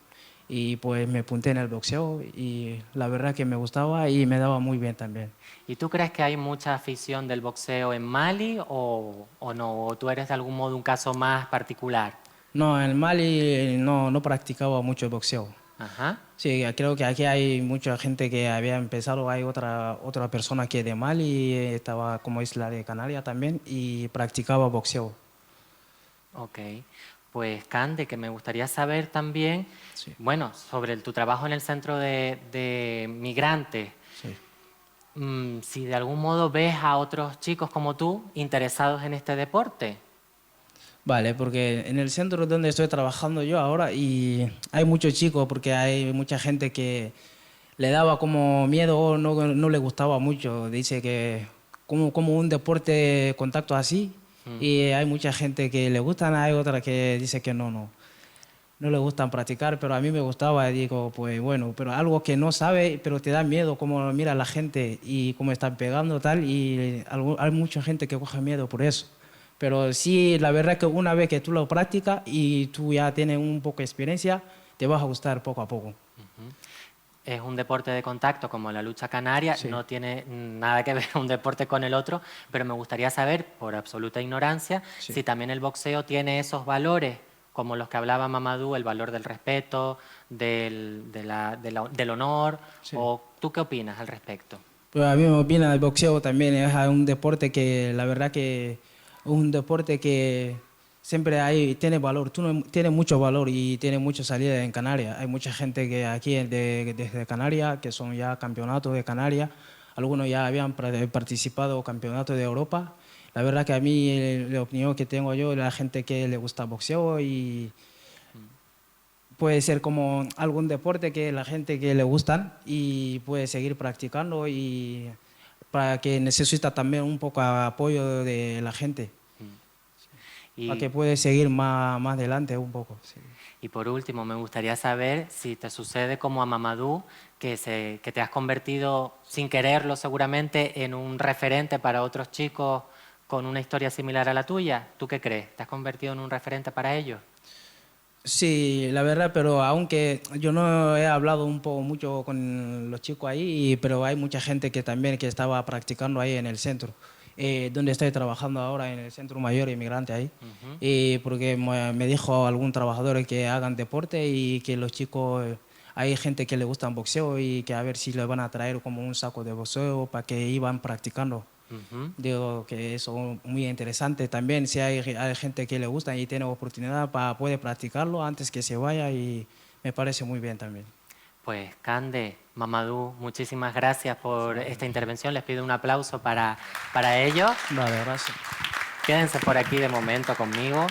Y pues me apunté en el boxeo y la verdad que me gustaba y me daba muy bien también. ¿Y tú crees que hay mucha afición del boxeo en Mali o no? ¿O tú eres de algún modo un caso más particular? No, en Mali no practicaba mucho el boxeo. Ajá. Sí, creo que aquí hay mucha gente que había empezado, hay otra persona que de Mali, estaba como isla de Canarias también y practicaba boxeo. Ok, pues Cande, que me gustaría saber también, Sí. bueno, sobre tu trabajo en el centro de migrantes. Sí. Si de algún modo ves a otros chicos como tú interesados en este deporte. Vale, porque en el centro donde estoy trabajando yo ahora y hay muchos chicos porque hay mucha gente que le daba como miedo o no le gustaba mucho. Dice que como un deporte de contacto así y hay mucha gente que le gustan, hay otra que dice que no le gustan practicar, pero a mí me gustaba y digo, pues bueno, pero algo que no sabe, pero te da miedo como mira la gente y cómo están pegando tal y hay mucha gente que coge miedo por eso. Pero sí, la verdad es que una vez que tú lo practicas y tú ya tienes un poco de experiencia, te vas a gustar poco a poco. Es un deporte de contacto como la lucha canaria, Sí. no tiene nada que ver un deporte con el otro, pero me gustaría saber, por absoluta ignorancia, Sí. si también el boxeo tiene esos valores como los que hablaba Mamadou, el valor del respeto, del honor. Sí. ¿O tú qué opinas al respecto? Pues a mí me opina el boxeo también, es un deporte que la verdad que es un deporte que siempre tiene valor, tiene mucho valor y tiene mucha salida en Canarias. Hay mucha gente que aquí desde Canarias, que son ya campeonatos de Canarias, algunos ya habían participado en campeonatos de Europa. La verdad que a mí la opinión que tengo yo, la gente que le gusta el boxeo y puede ser como algún deporte que la gente que le gustan y puede seguir practicando y para que necesita también un poco de apoyo de la gente, Y, para que puede seguir más adelante un poco. Sí. y por último, me gustaría saber si te sucede como a Mamadou, que te has convertido, sin quererlo seguramente, en un referente para otros chicos con una historia similar a la tuya. ¿Tú qué crees? ¿Te has convertido en un referente para ellos? Sí, la verdad, pero aunque yo no he hablado mucho con los chicos ahí, pero hay mucha gente que también que estaba practicando ahí en el centro, donde estoy trabajando ahora, en el Centro Mayor Inmigrante ahí, porque me dijo algún trabajador que hagan deporte y que los chicos, hay gente que le gusta el boxeo y que a ver si le van a traer como un saco de boxeo para que iban practicando. Digo que eso es muy interesante también, si hay gente que le gusta y tiene oportunidad para poder practicarlo antes que se vaya y me parece muy bien también. Pues Cande, Mamadou, muchísimas gracias por esta intervención. Les pido un aplauso para ellos. Vale, gracias. Quédense por aquí de momento conmigo.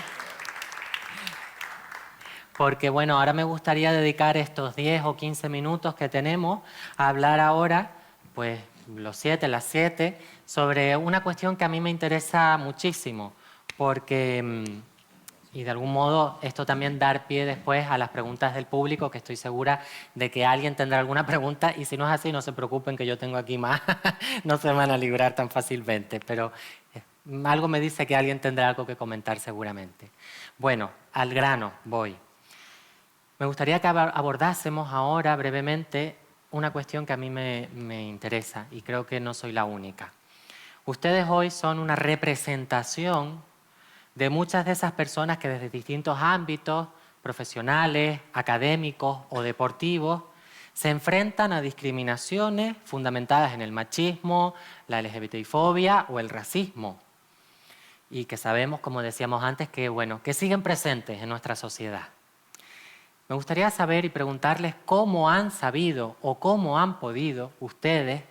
Porque bueno, ahora me gustaría dedicar estos 10 o 15 minutos que tenemos a hablar ahora, pues las 7, sobre una cuestión que a mí me interesa muchísimo, porque, y de algún modo, esto también dar pie después a las preguntas del público, que estoy segura de que alguien tendrá alguna pregunta, y si no es así, no se preocupen que yo tengo aquí más, no se van a librar tan fácilmente, pero algo me dice que alguien tendrá algo que comentar seguramente. Bueno, al grano voy. Me gustaría que abordásemos ahora brevemente una cuestión que a mí me interesa y creo que no soy la única. Ustedes hoy son una representación de muchas de esas personas que desde distintos ámbitos, profesionales, académicos o deportivos, se enfrentan a discriminaciones fundamentadas en el machismo, la LGBTI-fobia o el racismo. Y que sabemos, como decíamos antes, que siguen presentes en nuestra sociedad. Me gustaría saber y preguntarles cómo han sabido o cómo han podido ustedes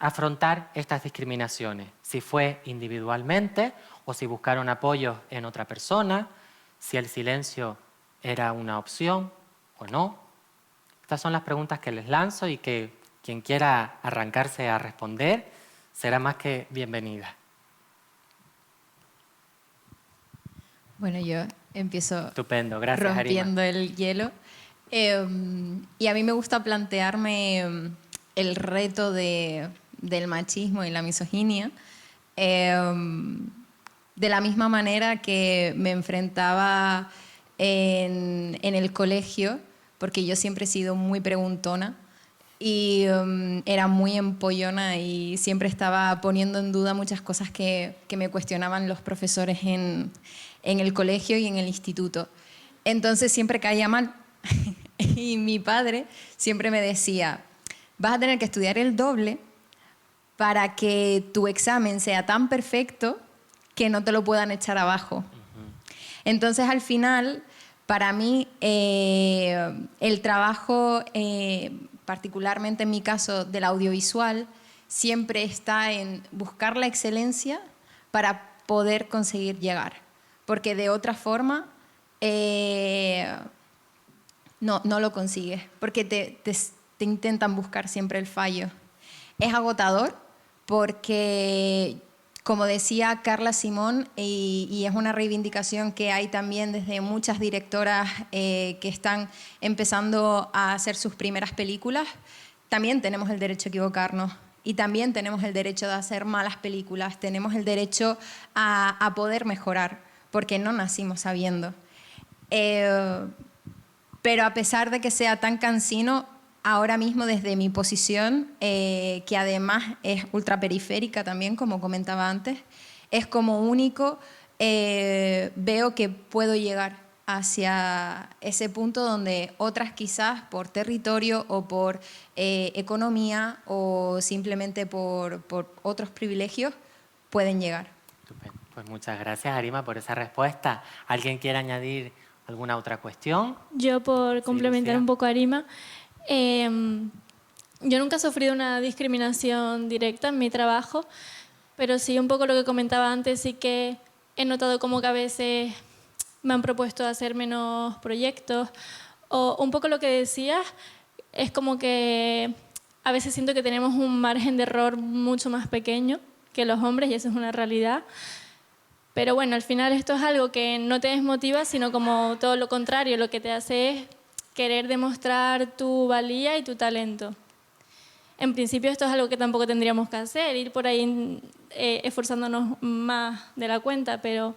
afrontar estas discriminaciones, si fue individualmente o si buscaron apoyo en otra persona, si el silencio era una opción o no. Estas son las preguntas que les lanzo y que quien quiera arrancarse a responder será más que bienvenida. Bueno, yo empiezo Estupendo, gracias, rompiendo Arima. el hielo. Y a mí me gusta plantearme el reto del machismo y la misoginia de la misma manera que me enfrentaba en el colegio, porque yo siempre he sido muy preguntona y era muy empollona y siempre estaba poniendo en duda muchas cosas que me cuestionaban los profesores en el colegio y en el instituto. Entonces siempre caía mal. Y mi padre siempre me decía, vas a tener que estudiar el doble para que tu examen sea tan perfecto que no te lo puedan echar abajo. Entonces al final, para mí, el trabajo, particularmente en mi caso del audiovisual, siempre está en buscar la excelencia para poder conseguir llegar. Porque de otra forma no lo consigues, porque te intentan buscar siempre el fallo. Es agotador porque, como decía Carla Simón, y es una reivindicación que hay también desde muchas directoras que están empezando a hacer sus primeras películas, también tenemos el derecho a equivocarnos. Y también tenemos el derecho de hacer malas películas, tenemos el derecho a poder mejorar, porque no nacimos sabiendo. Pero a pesar de que sea tan cansino, ahora mismo desde mi posición, que además es ultraperiférica también, como comentaba antes, es como único veo que puedo llegar hacia ese punto donde otras quizás por territorio o por economía o simplemente por otros privilegios pueden llegar. Estupendo. Pues muchas gracias, Arima, por esa respuesta. ¿Alguien quiere añadir alguna otra cuestión? Yo, por complementar Lucía. un poco a Arima, yo nunca he sufrido una discriminación directa en mi trabajo, pero sí un poco lo que comentaba antes, sí que he notado como que a veces me han propuesto hacer menos proyectos, o un poco lo que decías, es como que a veces siento que tenemos un margen de error mucho más pequeño que los hombres, y eso es una realidad. Pero bueno, al final esto es algo que no te desmotiva, sino como todo lo contrario, lo que te hace es querer demostrar tu valía y tu talento. En principio esto es algo que tampoco tendríamos que hacer, ir por ahí esforzándonos más de la cuenta, pero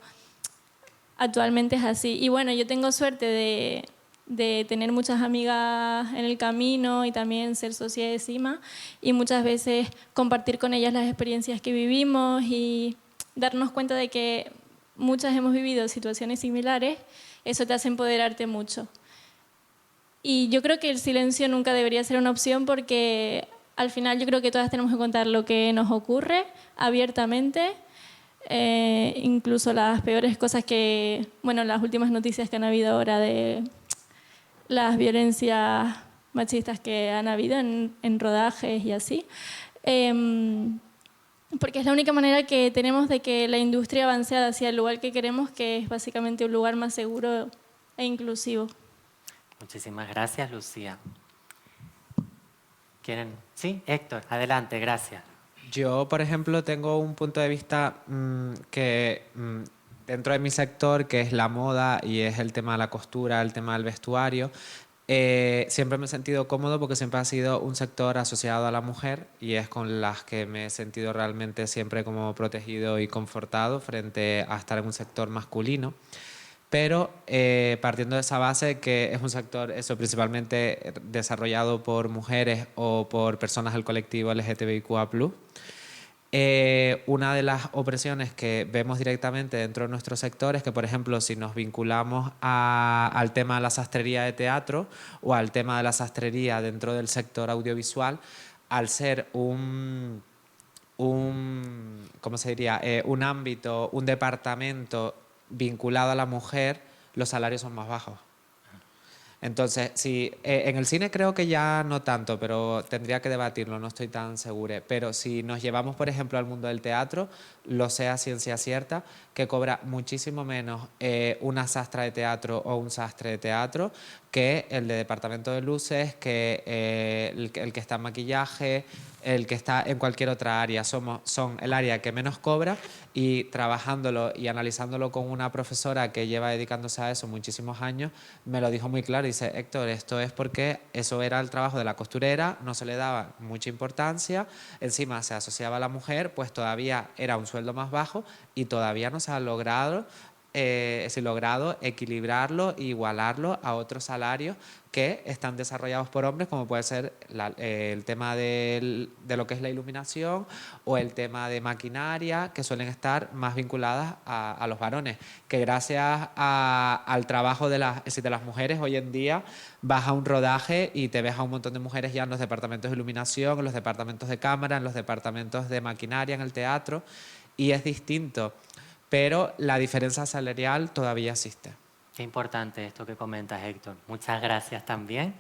actualmente es así. Y bueno, yo tengo suerte de tener muchas amigas en el camino y también ser socia de CIMA, y muchas veces compartir con ellas las experiencias que vivimos y darnos cuenta de que muchas hemos vivido situaciones similares. Eso te hace empoderarte mucho. Y yo creo que el silencio nunca debería ser una opción, porque al final yo creo que todas tenemos que contar lo que nos ocurre abiertamente, incluso las peores cosas que, bueno, las últimas noticias que han habido ahora de las violencias machistas que han habido en rodajes y así. Porque es la única manera que tenemos de que la industria avance hacia el lugar que queremos, que es básicamente un lugar más seguro e inclusivo. Muchísimas gracias, Lucía. ¿Quieren? Sí, Héctor, adelante, gracias. Yo, por ejemplo, tengo un punto de vista que dentro de mi sector, que es la moda y es el tema de la costura, el tema del vestuario, siempre me he sentido cómodo porque siempre ha sido un sector asociado a la mujer y es con las que me he sentido realmente siempre como protegido y confortado frente a estar en un sector masculino. Pero partiendo de esa base, que es un sector eso, principalmente desarrollado por mujeres o por personas del colectivo LGTBIQA+, una de las opresiones que vemos directamente dentro de nuestro sector es que, por ejemplo, si nos vinculamos al tema de la sastrería de teatro o al tema de la sastrería dentro del sector audiovisual, al ser ¿cómo se diría? Un ámbito, un departamento vinculado a la mujer, los salarios son más bajos. Entonces, si, en el cine creo que ya no tanto, pero tendría que debatirlo, no estoy tan segura. Pero si nos llevamos, por ejemplo, al mundo del teatro, lo sé a ciencia cierta, que cobra muchísimo menos una sastra de teatro o un sastre de teatro que el de departamento de luces, que el que está en maquillaje, el que está en cualquier otra área. Son el área que menos cobra, y trabajándolo y analizándolo con una profesora que lleva dedicándose a eso muchísimos años, me lo dijo muy claro. Dice: Héctor, esto es porque eso era el trabajo de la costurera, no se le daba mucha importancia, encima se asociaba a la mujer, pues todavía era un sueldo más bajo y todavía no se ha logrado equilibrarlo e igualarlo a otros salarios que están desarrollados por hombres, como puede ser el tema de lo que es la iluminación o el tema de maquinaria, que suelen estar más vinculadas a los varones, que gracias al trabajo de las mujeres hoy en día vas a un rodaje y te ves a un montón de mujeres ya en los departamentos de iluminación, en los departamentos de cámara, en los departamentos de maquinaria, en el teatro, y es distinto. Pero la diferencia salarial todavía existe. Qué importante esto que comentas, Héctor. Muchas gracias también.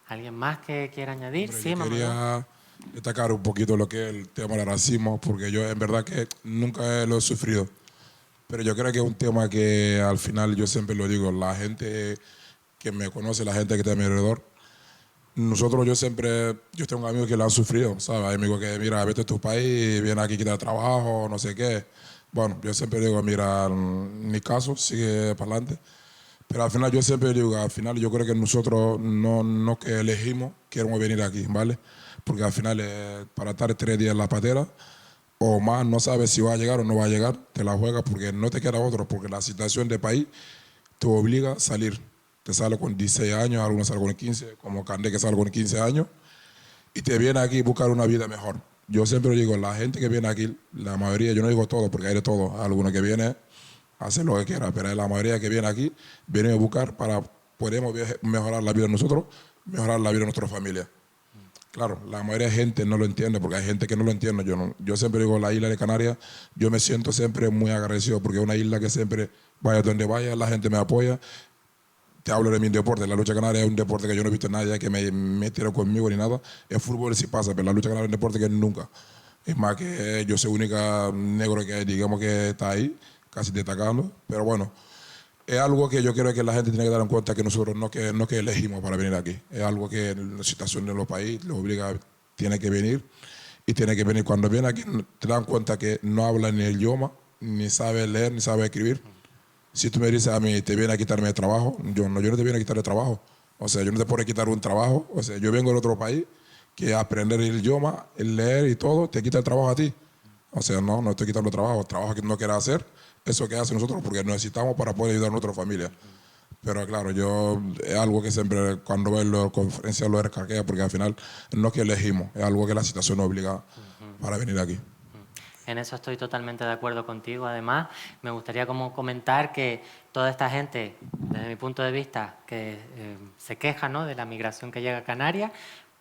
¿Alguien más que quiera añadir? Hombre, Sí, yo mamá. quería destacar un poquito lo que es el tema del racismo, porque yo en verdad que nunca lo he sufrido. Pero yo creo que es un tema que al final yo siempre lo digo, la gente que me conoce, la gente que está a mi alrededor, yo tengo amigos que lo han sufrido, ¿sabes? Hay amigos que, mira, vete a tu país, viene aquí a quitar trabajo, no sé qué. Bueno, yo siempre digo, mira, mi caso sigue para adelante. Pero al final yo siempre digo, al final yo creo que nosotros no que elegimos, queremos venir aquí, ¿vale? Porque al final para estar 3 días en la patera o más, no sabes si va a llegar o no va a llegar, te la juegas porque no te queda otro, porque la situación del país te obliga a salir. Te sale con 16 años, algunos salen con 15, como Candé que sale con 15 años, y te viene aquí a buscar una vida mejor. Yo siempre digo, la gente que viene aquí, la mayoría, yo no digo todo porque hay de todo, algunos que vienen hacer lo que quiera, pero la mayoría que viene aquí, viene a buscar para poder mejorar la vida de nosotros, mejorar la vida de nuestra familia. Claro, la mayoría de gente no lo entiende, porque hay gente que no lo entiende. Yo siempre digo, la isla de Canarias, yo me siento siempre muy agradecido, porque es una isla que siempre, vaya donde vaya, la gente me apoya. Te hablo de mi deporte, la lucha canaria es un deporte que yo no he visto a nadie que me tire conmigo ni nada. El fútbol sí pasa, pero la lucha canaria es un deporte que nunca. Es más que yo soy única negro que digamos que está ahí, casi destacando, pero bueno. Es algo que yo creo que la gente tiene que dar en cuenta, que nosotros no que elegimos para venir aquí. Es algo que la situación de los países los obliga, tiene que venir. Y tiene que venir. Cuando viene aquí te dan cuenta que no habla ni el idioma, ni sabe leer, ni sabe escribir. Si tú me dices a mí, te viene a quitarme el trabajo, yo no te viene a quitar el trabajo. O sea, yo no te puedo quitar un trabajo. O sea, yo vengo de otro país que aprender el idioma, el leer y todo, te quita el trabajo a ti. O sea, no estoy quitando el trabajo que no quieras hacer, eso que hacen nosotros, porque necesitamos para poder ayudar a nuestra familia. Pero claro, es algo que siempre cuando veo en las conferencias lo recalquea, porque al final no es que elegimos, es algo que la situación nos obliga para venir aquí. En eso estoy totalmente de acuerdo contigo. Además, me gustaría como comentar que toda esta gente, desde mi punto de vista, que se queja, ¿no?, de la migración que llega a Canarias,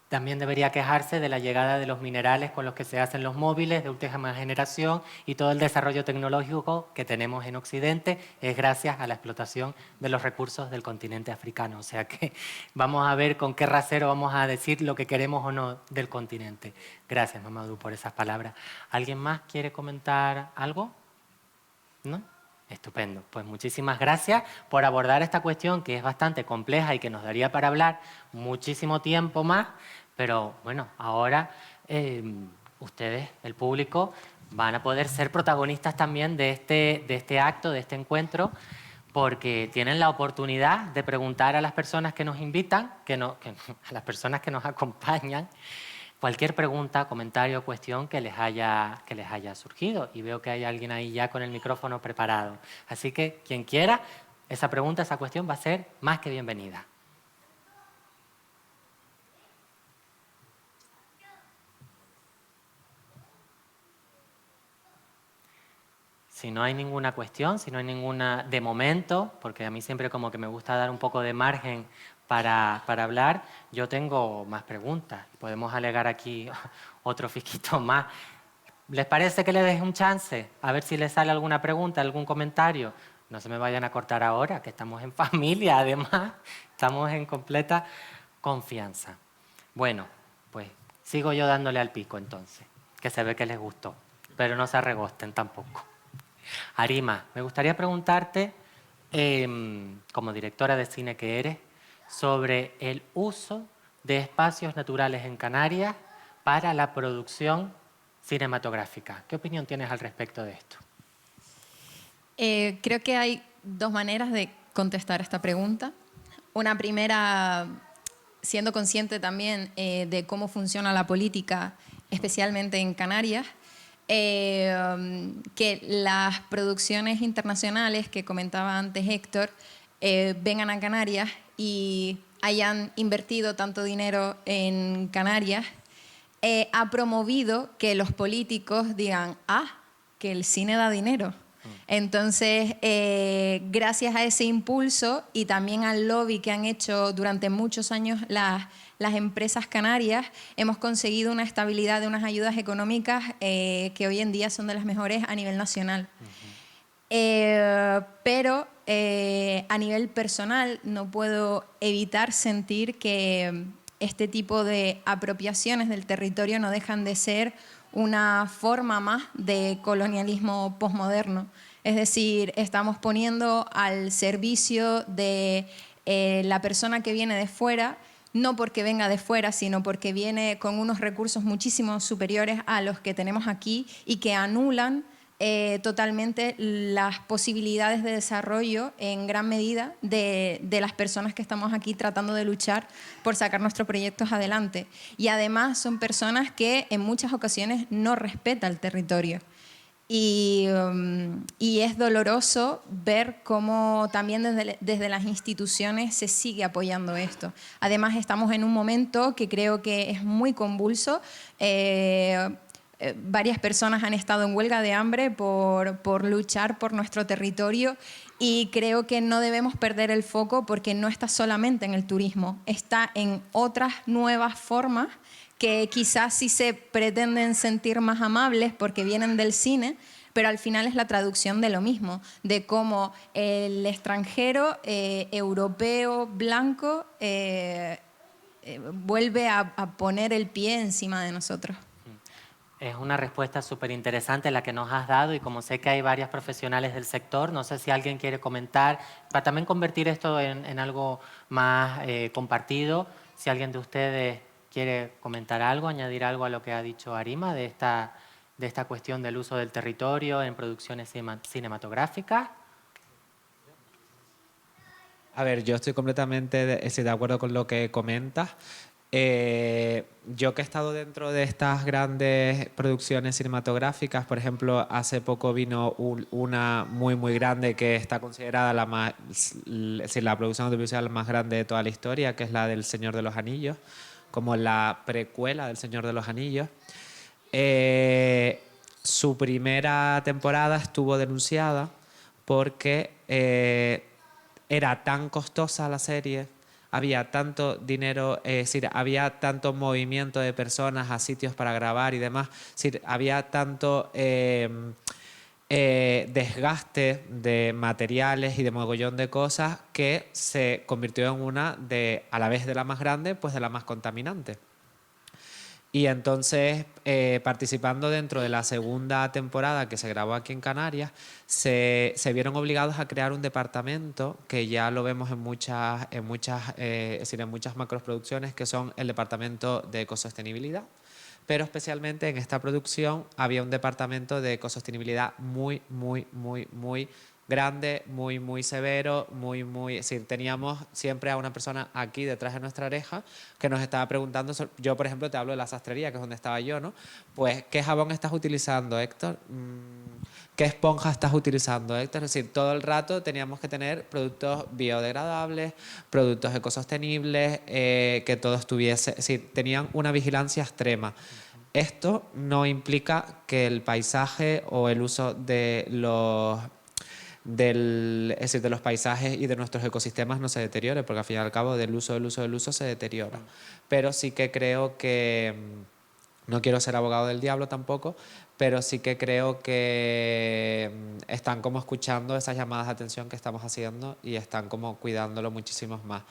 también debería quejarse de la llegada de los minerales con los que se hacen los móviles de última generación, y todo el desarrollo tecnológico que tenemos en Occidente es gracias a la explotación de los recursos del continente africano. O sea que vamos a ver con qué rasero vamos a decir lo que queremos o no del continente. Gracias, Mamadou, por esas palabras. ¿Alguien más quiere comentar algo? ¿No? Estupendo. Pues muchísimas gracias por abordar esta cuestión, que es bastante compleja y que nos daría para hablar muchísimo tiempo más. Pero bueno, ahora ustedes, el público, van a poder ser protagonistas también de este acto, de este encuentro, porque tienen la oportunidad de preguntar a las personas que nos invitan, a las personas que nos acompañan, cualquier pregunta, comentario, cuestión que les haya surgido. Y veo que hay alguien ahí ya con el micrófono preparado. Así que quien quiera, esa pregunta, esa cuestión va a ser más que bienvenida. Si no hay ninguna cuestión, si no hay ninguna de momento, porque a mí siempre como que me gusta dar un poco de margen para hablar, yo tengo más preguntas. Podemos alegar aquí otro fisquito más. ¿Les parece que le deje un chance? A ver si les sale alguna pregunta, algún comentario. No se me vayan a cortar ahora, que estamos en familia, además. Estamos en completa confianza. Bueno, pues sigo yo dándole al pico entonces, que se ve que les gustó, pero no se arregosten tampoco. Arima, me gustaría preguntarte, como directora de cine que eres, sobre el uso de espacios naturales en Canarias para la producción cinematográfica. ¿Qué opinión tienes al respecto de esto? Creo que hay dos maneras de contestar esta pregunta. Una primera, siendo consciente también de cómo funciona la política, especialmente en Canarias, que las producciones internacionales que comentaba antes Héctor vengan a Canarias y hayan invertido tanto dinero en Canarias, ha promovido que los políticos digan, que el cine da dinero. Entonces, gracias a ese impulso y también al lobby que han hecho durante muchos años las empresas canarias, hemos conseguido una estabilidad de unas ayudas económicas que hoy en día son de las mejores a nivel nacional. Pero a nivel personal no puedo evitar sentir que este tipo de apropiaciones del territorio no dejan de ser una forma más de colonialismo posmoderno. Es decir, estamos poniendo al servicio de la persona que viene de fuera, no porque venga de fuera, sino porque viene con unos recursos muchísimo superiores a los que tenemos aquí y que anulan totalmente las posibilidades de desarrollo en gran medida de las personas que estamos aquí tratando de luchar por sacar nuestros proyectos adelante. Y además son personas que en muchas ocasiones no respetan el territorio. Y es doloroso ver cómo también desde las instituciones se sigue apoyando esto. Además, estamos en un momento que creo que es muy convulso. varias personas han estado en huelga de hambre por luchar por nuestro territorio y creo que no debemos perder el foco porque no está solamente en el turismo, está en otras nuevas formas que quizás sí se pretenden sentir más amables porque vienen del cine, pero al final es la traducción de lo mismo, de cómo el extranjero europeo blanco vuelve a poner el pie encima de nosotros. Es una respuesta súper interesante la que nos has dado y como sé que hay varias profesionales del sector, no sé si alguien quiere comentar, para también convertir esto en algo más compartido, si alguien de ustedes quiere comentar algo, añadir algo a lo que ha dicho Arima de esta cuestión del uso del territorio en producciones cinematográficas. A ver, yo estoy completamente de acuerdo con lo que comentas. Yo que he estado dentro de estas grandes producciones cinematográficas, por ejemplo, hace poco vino una muy, muy grande que está considerada la producción audiovisual más grande de toda la historia, que es la del Señor de los Anillos, como la precuela del Señor de los Anillos. Su primera temporada estuvo denunciada porque era tan costosa la serie, había tanto dinero, es decir, había tanto movimiento de personas a sitios para grabar y demás, es decir, había tanto desgaste de materiales y de mogollón de cosas que se convirtió en una de, a la vez de la más grande, pues de la más contaminante. Y entonces, participando dentro de la segunda temporada que se grabó aquí en Canarias, se vieron obligados a crear un departamento que ya lo vemos en muchas macroproducciones, que son el departamento de ecosostenibilidad. Pero especialmente en esta producción había un departamento de ecosostenibilidad muy, muy, muy, muy grande, muy, muy severo, es decir, teníamos siempre a una persona aquí detrás de nuestra oreja que nos estaba preguntando, yo por ejemplo te hablo de la sastrería, que es donde estaba yo, ¿no? Pues, ¿qué jabón estás utilizando, Héctor? ¿Qué esponja estás utilizando, Héctor? Es decir, todo el rato teníamos que tener productos biodegradables, productos ecosostenibles, que todo estuviese, es decir, tenían una vigilancia extrema. Esto no implica que el paisaje o el uso de es decir, de los paisajes y de nuestros ecosistemas no se deteriore, porque al fin y al cabo del uso se deteriora. Pero sí que creo que, no quiero ser abogado del diablo tampoco, pero sí que creo que están como escuchando esas llamadas de atención que estamos haciendo y están como cuidándolo muchísimo más.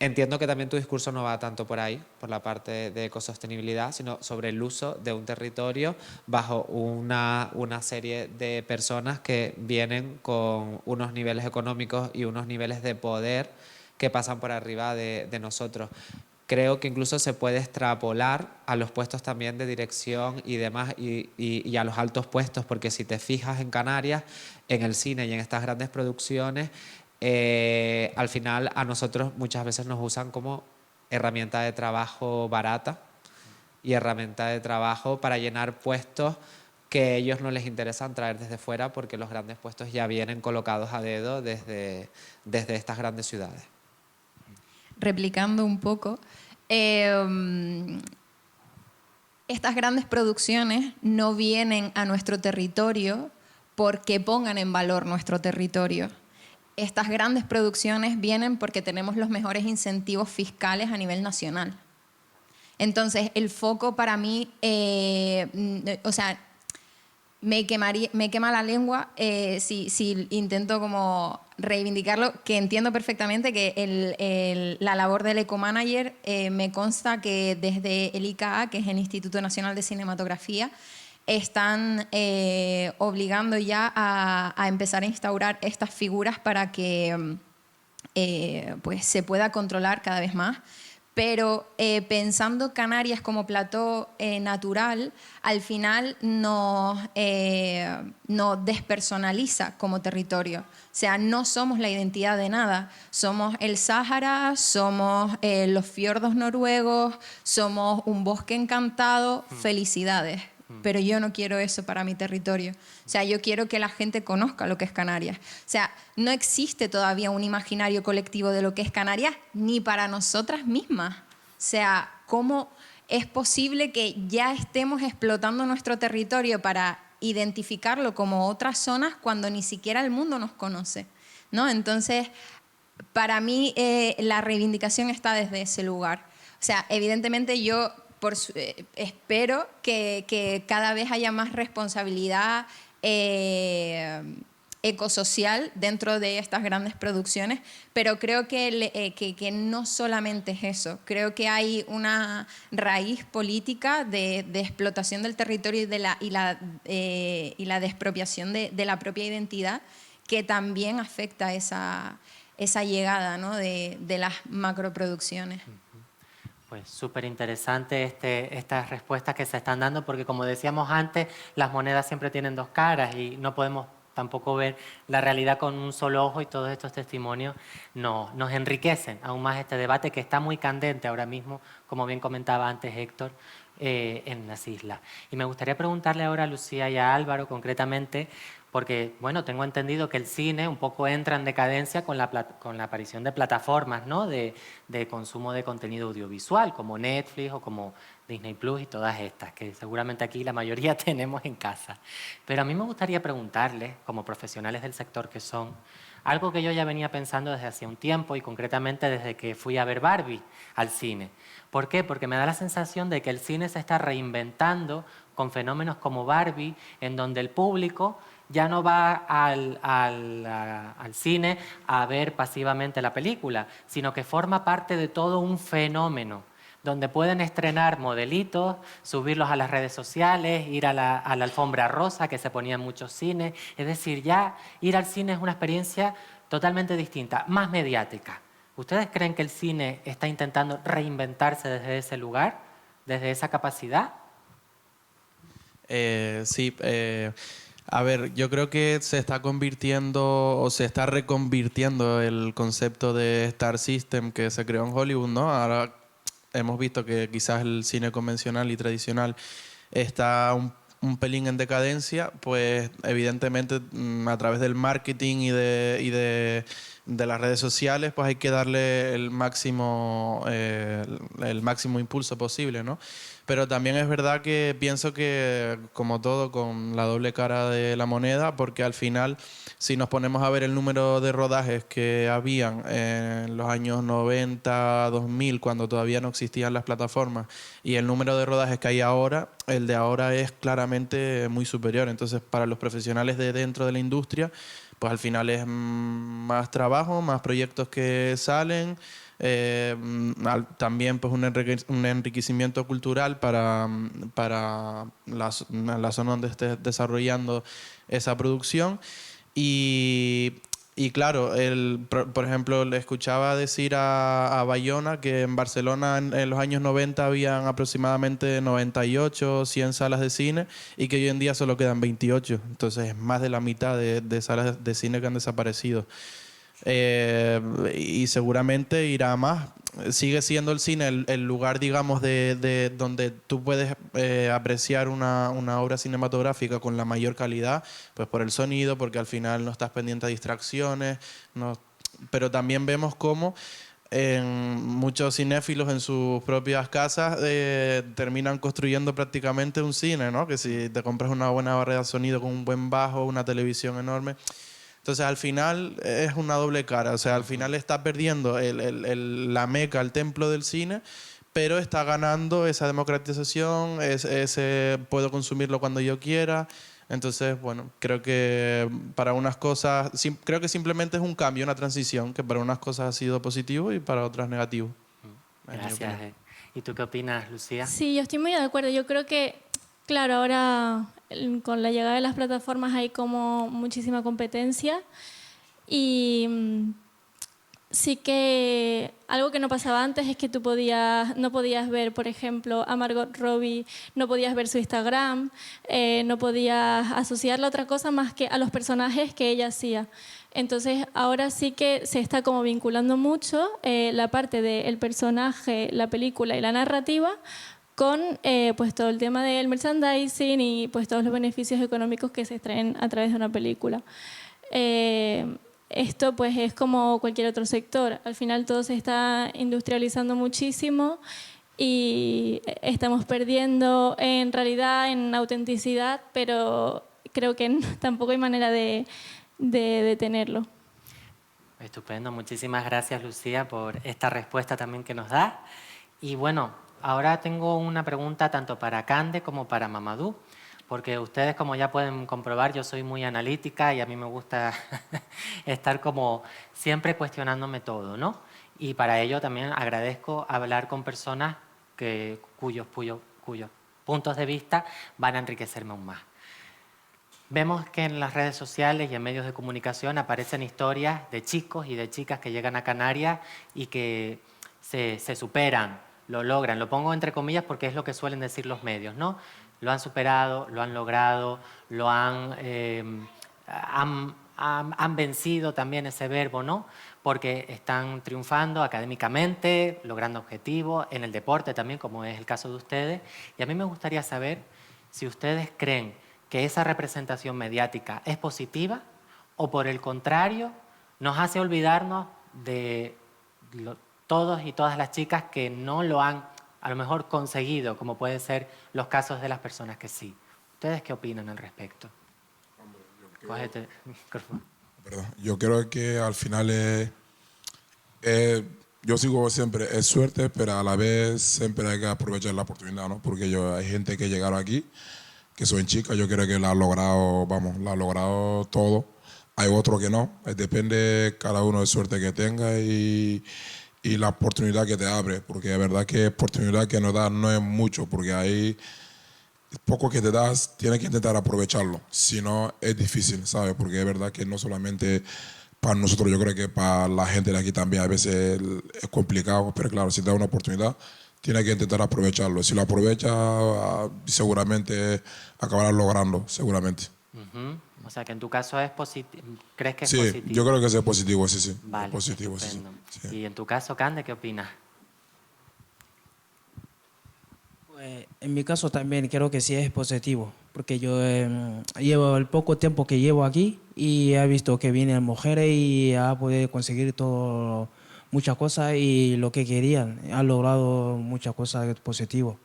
Entiendo que también tu discurso no va tanto por ahí, por la parte de ecosostenibilidad, sino sobre el uso de un territorio bajo una serie de personas que vienen con unos niveles económicos y unos niveles de poder que pasan por arriba de nosotros. Creo que incluso se puede extrapolar a los puestos también de dirección y demás y a los altos puestos, porque si te fijas en Canarias, en el cine y en estas grandes producciones, al final a nosotros muchas veces nos usan como herramienta de trabajo barata y herramienta de trabajo para llenar puestos que a ellos no les interesan traer desde fuera porque los grandes puestos ya vienen colocados a dedo desde estas grandes ciudades. Replicando un poco, estas grandes producciones no vienen a nuestro territorio porque pongan en valor nuestro territorio. Estas grandes producciones vienen porque tenemos los mejores incentivos fiscales a nivel nacional. Entonces, el foco para mí, o sea, me quema la lengua si intento como reivindicarlo, que entiendo perfectamente que la labor del ecomanager me consta que desde el ICA, que es el Instituto Nacional de Cinematografía, están obligando ya a empezar a instaurar estas figuras para que pues se pueda controlar cada vez más. Pero pensando Canarias como plató natural, al final nos despersonaliza como territorio. O sea, no somos la identidad de nada. Somos el Sáhara, somos los fiordos noruegos, somos un bosque encantado. Felicidades. Pero yo no quiero eso para mi territorio. O sea, yo quiero que la gente conozca lo que es Canarias. O sea, no existe todavía un imaginario colectivo de lo que es Canarias, ni para nosotras mismas. O sea, cómo es posible que ya estemos explotando nuestro territorio para identificarlo como otras zonas cuando ni siquiera el mundo nos conoce, ¿no? Entonces, para mí la reivindicación está desde ese lugar. O sea, evidentemente yo espero que cada vez haya más responsabilidad ecosocial dentro de estas grandes producciones, pero creo que no solamente es eso. Creo que hay una raíz política de explotación del territorio y la expropiación de la propia identidad que también afecta esa llegada, ¿no? de las macroproducciones. Pues súper interesante estas respuestas que se están dando, porque como decíamos antes, las monedas siempre tienen dos caras y no podemos tampoco ver la realidad con un solo ojo, y todos estos testimonios nos enriquecen aún más este debate que está muy candente ahora mismo, como bien comentaba antes Héctor, en las islas. Y me gustaría preguntarle ahora a Lucía y a Álvaro concretamente, porque bueno, tengo entendido que el cine un poco entra en decadencia con la aparición de plataformas, ¿no? de consumo de contenido audiovisual, como Netflix o como Disney Plus y todas estas, que seguramente aquí la mayoría tenemos en casa. Pero a mí me gustaría preguntarles, como profesionales del sector que son, algo que yo ya venía pensando desde hace un tiempo y concretamente desde que fui a ver Barbie al cine. ¿Por qué? Porque me da la sensación de que el cine se está reinventando con fenómenos como Barbie, en donde el público ya no va al cine a ver pasivamente la película, sino que forma parte de todo un fenómeno, donde pueden estrenar modelitos, subirlos a las redes sociales, ir a la alfombra rosa que se ponía en muchos cines. Es decir, ya ir al cine es una experiencia totalmente distinta, más mediática. ¿Ustedes creen que el cine está intentando reinventarse desde ese lugar, desde esa capacidad? Sí, a ver, yo creo que se está convirtiendo o se está reconvirtiendo el concepto de Star System que se creó en Hollywood, ¿no? Ahora hemos visto que quizás el cine convencional y tradicional está un pelín en decadencia, pues evidentemente a través del marketing y de las redes sociales, pues hay que darle el máximo impulso posible, ¿no? Pero también es verdad que pienso que, como todo, con la doble cara de la moneda, porque al final, si nos ponemos a ver el número de rodajes que habían en los años 90, 2000, cuando todavía no existían las plataformas, y el número de rodajes que hay ahora, el de ahora es claramente muy superior. Entonces, para los profesionales de dentro de la industria, pues al final es más trabajo, más proyectos que salen, también pues un enriquecimiento cultural para la zona donde estés desarrollando esa producción. Y claro, por ejemplo, le escuchaba decir a Bayona que en Barcelona en los años 90 habían aproximadamente 98 o 100 salas de cine y que hoy en día solo quedan 28. Entonces es más de la mitad de salas de cine que han desaparecido. Y seguramente irá más. Sigue siendo el cine el lugar, digamos, de donde tú puedes apreciar una obra cinematográfica con la mayor calidad, pues por el sonido, porque al final no estás pendiente a distracciones, pero también vemos cómo muchos cinéfilos en sus propias casas terminan construyendo prácticamente un cine, ¿no? Que si te compras una buena barrera de sonido con un buen bajo, una televisión enorme. Entonces, al final es una doble cara. O sea, al final está perdiendo la meca, el templo del cine, pero está ganando esa democratización, ese puedo consumirlo cuando yo quiera. Entonces, bueno, creo que para unas cosas, creo que simplemente es un cambio, una transición, que para unas cosas ha sido positivo y para otras negativo. Gracias. ¿Y tú qué opinas, Lucía? Sí, yo estoy muy de acuerdo. Yo creo que, claro, ahora con la llegada de las plataformas hay como muchísima competencia y sí que algo que no pasaba antes es que tú no podías ver, por ejemplo, a Margot Robbie, no podías ver su Instagram, no podías asociarla a otra cosa más que a los personajes que ella hacía. Entonces ahora sí que se está como vinculando mucho la parte del personaje, la película y la narrativa con pues todo el tema del merchandising y pues todos los beneficios económicos que se extraen a través de una película. Esto pues es como cualquier otro sector. Al final todo se está industrializando muchísimo y estamos perdiendo en realidad, en autenticidad, pero creo que tampoco hay manera de detenerlo. Estupendo, muchísimas gracias Lucía por esta respuesta también que nos da. Y bueno, ahora tengo una pregunta tanto para Cande como para Mamadou, porque ustedes, como ya pueden comprobar, yo soy muy analítica y a mí me gusta estar como siempre cuestionándome todo, ¿no? Y para ello también agradezco hablar con personas cuyos puntos de vista van a enriquecerme aún más. Vemos que en las redes sociales y en medios de comunicación aparecen historias de chicos y de chicas que llegan a Canarias y que se superan, lo logran. Lo pongo entre comillas porque es lo que suelen decir los medios, ¿no? Lo han superado, lo han logrado, han vencido también ese verbo, ¿no? Porque están triunfando académicamente, logrando objetivos, en el deporte también, como es el caso de ustedes. Y a mí me gustaría saber si ustedes creen que esa representación mediática es positiva o por el contrario nos hace olvidarnos de todos y todas las chicas que no lo han a lo mejor conseguido, como pueden ser los casos de las personas que sí. ¿Ustedes qué opinan al respecto? Cógete el micrófono. Perdón. Yo creo que al final yo sigo siempre, es suerte, pero a la vez siempre hay que aprovechar la oportunidad, ¿no? Porque hay gente que llegaron aquí, que son chicas, yo creo que la ha logrado todo. Hay otro que no, depende cada uno de suerte que tenga y la oportunidad que te abre, porque es verdad que oportunidad que nos da no es mucho, porque hay poco que te das, tienes que intentar aprovecharlo, si no es difícil, ¿sabes? Porque es verdad que no solamente para nosotros, yo creo que para la gente de aquí también a veces es complicado, pero claro, si te da una oportunidad, tienes que intentar aprovecharlo. Si lo aprovechas, seguramente acabarás logrando, seguramente. O sea, que en tu caso es ¿crees que es Sí, positivo? yo creo que es positivo, sí. Vale, es positivo, sí. estupendo. Y en tu caso, Cande, ¿qué opinas? Pues, en mi caso también creo que sí es positivo, porque yo llevo el poco tiempo que llevo aquí y he visto que vienen mujeres y ha podido conseguir todo, muchas cosas y lo que querían. Ha logrado muchas cosas positivas.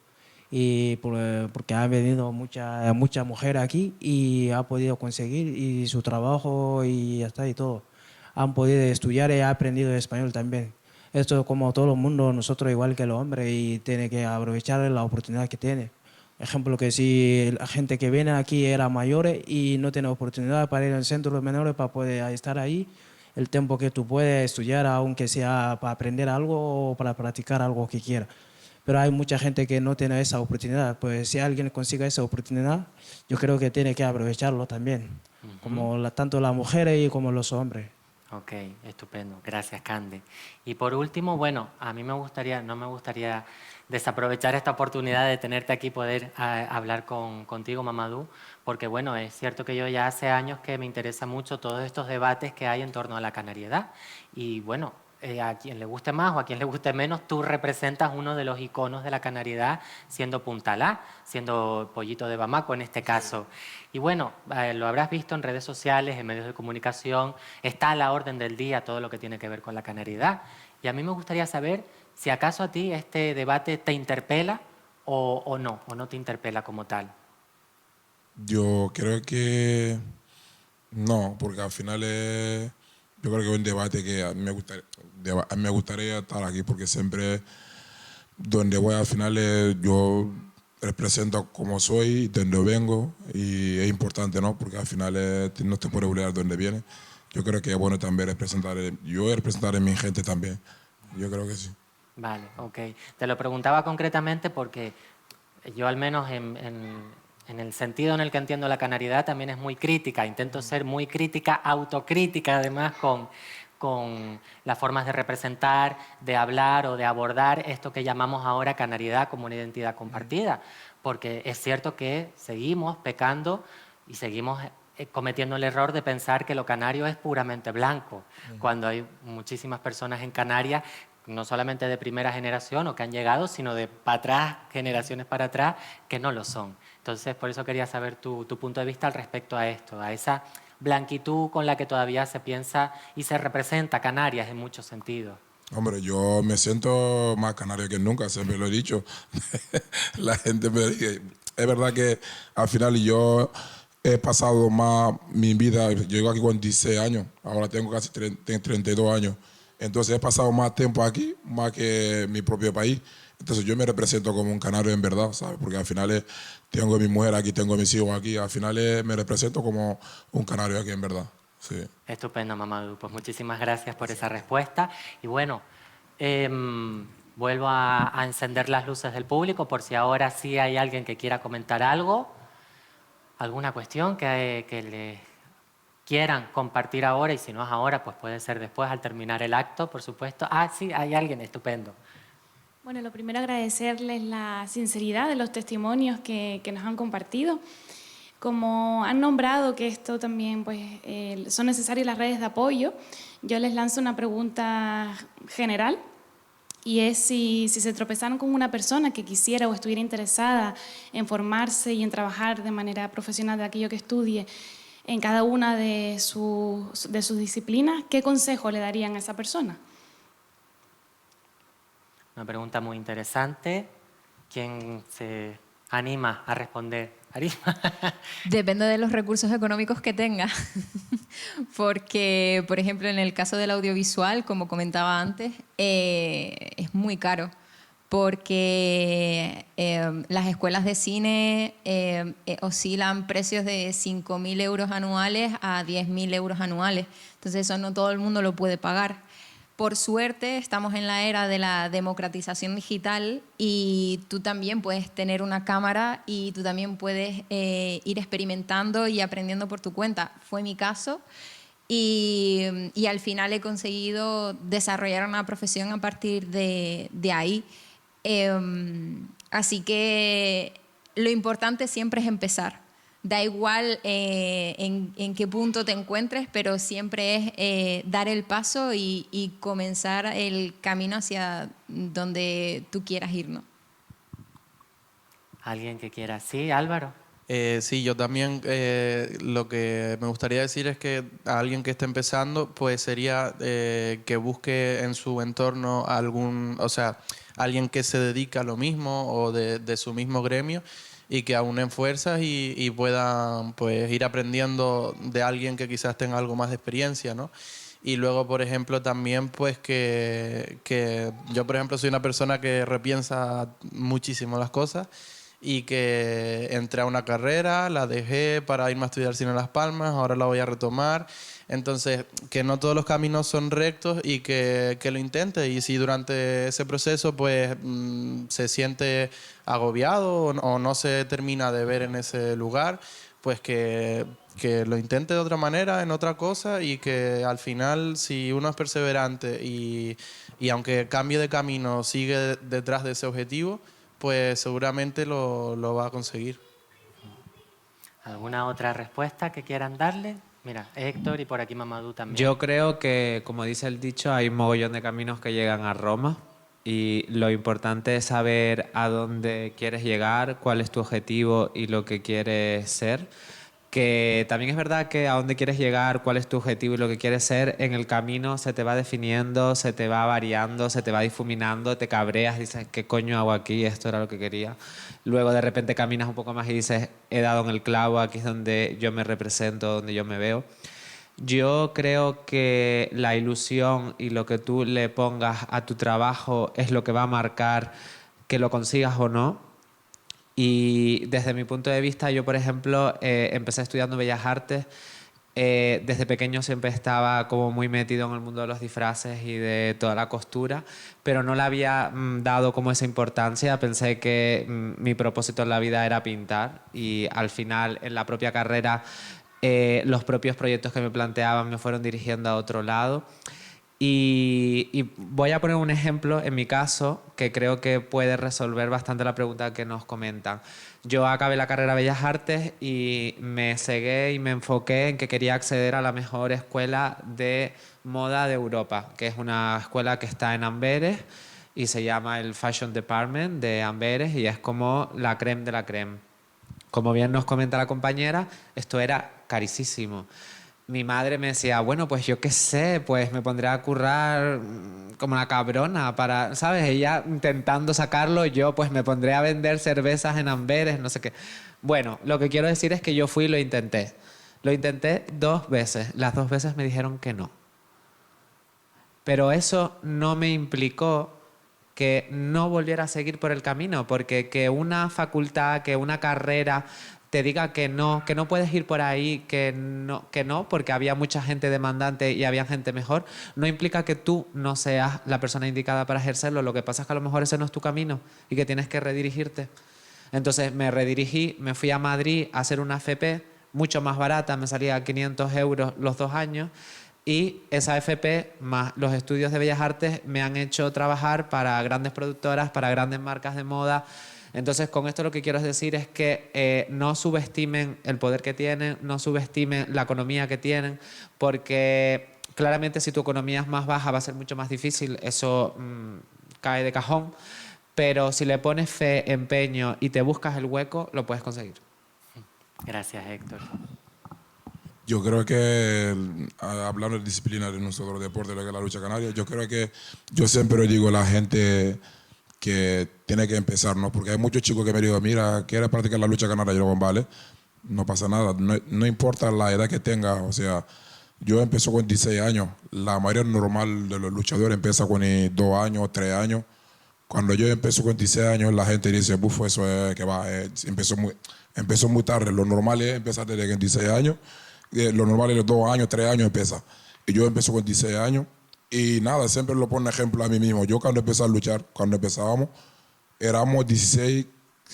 Porque han venido muchas mujeres aquí y ha podido conseguir y su trabajo y ya está y todo. Han podido estudiar y ha aprendido español también. Esto como todo el mundo, nosotros igual que los hombres y tiene que aprovechar la oportunidad que tiene. Ejemplo que si la gente que viene aquí era mayores y no tiene oportunidad para ir al centro de menores para poder estar ahí, el tiempo que tú puedes estudiar, aunque sea para aprender algo o para practicar algo que quiera. Pero hay mucha gente que no tiene esa oportunidad. Pues si alguien consigue esa oportunidad, yo creo que tiene que aprovecharlo también, como tanto las mujeres y como los hombres. Ok, estupendo. Gracias, Cande. Y por último, bueno, a mí no me gustaría desaprovechar esta oportunidad de tenerte aquí, poder hablar contigo, Mamadou, porque bueno, es cierto que yo ya hace años que me interesa mucho todos estos debates que hay en torno a la canariedad. Y bueno, a quien le guste más o a quien le guste menos, tú representas uno de los iconos de la canariedad, siendo Puntalá, siendo Pollito de Bamako en este caso. Y bueno, lo habrás visto en redes sociales, en medios de comunicación, está a la orden del día todo lo que tiene que ver con la canariedad. Y a mí me gustaría saber si acaso a ti este debate te interpela o no te interpela como tal. Yo creo que no, porque al final yo creo que es un debate que a mí me gustaría estar aquí, porque siempre donde voy al final yo represento como soy, de donde vengo, y es importante, ¿no? Porque al final no te puedes olvidar de dónde viene. Yo creo que es bueno también representar a mi gente también. Yo creo que sí. Vale, ok. Te lo preguntaba concretamente porque yo al menos en el sentido en el que entiendo la canariedad también es muy crítica. Intento ser muy crítica, autocrítica además con las formas de representar, de hablar o de abordar esto que llamamos ahora canariedad como una identidad compartida. Porque es cierto que seguimos pecando y seguimos cometiendo el error de pensar que lo canario es puramente blanco, cuando hay muchísimas personas en Canarias, no solamente de primera generación o que han llegado, sino de para atrás, generaciones para atrás, que no lo son. Entonces, por eso quería saber tu punto de vista al respecto a esto, a esa blanquitud con la que todavía se piensa y se representa Canarias en muchos sentidos. Hombre, yo me siento más canario que nunca, siempre lo he dicho. La gente me dice, es verdad que al final yo he pasado más mi vida, yo llego aquí con 16 años, ahora tengo casi 32 años, entonces he pasado más tiempo aquí, más que mi propio país. Entonces yo me represento como un canario en verdad, ¿sabes? Porque al final tengo a mi mujer aquí, tengo a mis hijos aquí, al final me represento como un canario aquí en verdad. Sí. Estupendo, Mamadou. Pues muchísimas gracias por esa respuesta. Y bueno, vuelvo a encender las luces del público por si ahora sí hay alguien que quiera comentar algo, alguna cuestión que le quieran compartir ahora, y si no es ahora, pues puede ser después al terminar el acto, por supuesto. Ah, sí, hay alguien, estupendo. Bueno, lo primero agradecerles la sinceridad de los testimonios que nos han compartido. Como han nombrado que esto también pues, son necesarias las redes de apoyo, yo les lanzo una pregunta general y es si se tropezaron con una persona que quisiera o estuviera interesada en formarse y en trabajar de manera profesional de aquello que estudie en cada una de sus disciplinas, ¿qué consejo le darían a esa persona? Una pregunta muy interesante. ¿Quién se anima a responder? Arima. Depende de los recursos económicos que tenga, porque, por ejemplo, en el caso del audiovisual, como comentaba antes, es muy caro, porque las escuelas de cine oscilan precios de 5.000 euros anuales a 10.000 euros anuales, entonces eso no todo el mundo lo puede pagar. Por suerte, estamos en la era de la democratización digital y tú también puedes tener una cámara y tú también puedes ir experimentando y aprendiendo por tu cuenta. Fue mi caso y al final he conseguido desarrollar una profesión a partir de ahí. Así que lo importante siempre es empezar. Da igual en qué punto te encuentres, pero siempre es dar el paso y comenzar el camino hacia donde tú quieras ir, ¿no? ¿Alguien que quiera? Sí, Álvaro. Sí, yo también lo que me gustaría decir es que a alguien que esté empezando, pues sería que busque en su entorno alguien que se dedica a lo mismo o de su mismo gremio, y que aúnen fuerzas y puedan pues ir aprendiendo de alguien que quizás tenga algo más de experiencia, ¿no? Y luego, por ejemplo, también pues que yo, por ejemplo, soy una persona que repiensa muchísimo las cosas y que entré a una carrera, la dejé para irme a estudiar cine en Las Palmas, ahora la voy a retomar. Entonces, que no todos los caminos son rectos y que lo intente. Y si durante ese proceso pues se siente agobiado o no se termina de ver en ese lugar, pues que lo intente de otra manera, en otra cosa, y que al final, si uno es perseverante y aunque cambie de camino, sigue detrás de ese objetivo, pues seguramente lo va a conseguir. ¿Alguna otra respuesta que quieran darle? Mira, Héctor y por aquí Mamadou también. Yo creo que, como dice el dicho, hay un mogollón de caminos que llegan a Roma y lo importante es saber a dónde quieres llegar, cuál es tu objetivo y lo que quieres ser. Que también es verdad que a dónde quieres llegar, cuál es tu objetivo y lo que quieres ser, en el camino se te va definiendo, se te va variando, se te va difuminando, te cabreas, dices, ¿qué coño hago aquí? Esto era lo que quería. Luego de repente caminas un poco más y dices, he dado en el clavo, aquí es donde yo me represento, donde yo me veo. Yo creo que la ilusión y lo que tú le pongas a tu trabajo es lo que va a marcar que lo consigas o no. Y desde mi punto de vista, yo, por ejemplo, empecé estudiando Bellas Artes. Desde pequeño siempre estaba como muy metido en el mundo de los disfraces y de toda la costura, pero no le había dado como esa importancia. Pensé que mi propósito en la vida era pintar y al final, en la propia carrera, los propios proyectos que me planteaban me fueron dirigiendo a otro lado. Y voy a poner un ejemplo en mi caso que creo que puede resolver bastante la pregunta que nos comentan. Yo acabé la carrera de Bellas Artes y me cegué y me enfoqué en que quería acceder a la mejor escuela de moda de Europa, que es una escuela que está en Amberes y se llama el Fashion Department de Amberes y es como la crème de la crème. Como bien nos comenta la compañera, esto era carísimo. mi madre me decía, bueno, pues yo qué sé, pues me pondré a currar como una cabrona para, ¿sabes? Ella intentando sacarlo, yo pues me pondré a vender cervezas en Amberes, no sé qué. Bueno, lo que quiero decir es que yo fui y lo intenté. Lo intenté 2 veces. Las 2 veces me dijeron que no. Pero eso no me implicó que no volviera a seguir por el camino, porque que una facultad, que una carrera te diga que no puedes ir por ahí, que no, porque había mucha gente demandante y había gente mejor, no implica que tú no seas la persona indicada para ejercerlo. Lo que pasa es que a lo mejor ese no es tu camino y que tienes que redirigirte. Entonces me redirigí, me fui a Madrid a hacer una FP mucho más barata, me salía 500 euros los 2 años, y esa FP más los estudios de Bellas Artes me han hecho trabajar para grandes productoras, para grandes marcas de moda. Entonces, con esto lo que quiero decir es que no subestimen el poder que tienen, no subestimen la economía que tienen, porque claramente si tu economía es más baja va a ser mucho más difícil, eso cae de cajón, pero si le pones fe, empeño y te buscas el hueco, lo puedes conseguir. Gracias, Héctor. Yo creo que, hablando de disciplina de nuestro deporte, lo que es la lucha canaria, yo creo que yo siempre digo a la gente que tiene que empezar, ¿no? Porque hay muchos chicos que me digan, mira, ¿quieres practicar la lucha canaria? Yo digo, vale, no pasa nada, no importa la edad que tenga, o sea, yo empecé con 16 años, la mayoría normal de los luchadores empieza con 2 años, 3 años. Cuando yo empecé con 16 años, la gente dice, bufo, eso es que va, empezó muy tarde, lo normal es empezar desde 16 años, lo normal es 2 años, 3 años empieza. Y yo empecé con 16 años y nada, siempre lo pongo ejemplo a mí mismo. Yo cuando empecé a luchar, cuando empezábamos, éramos 16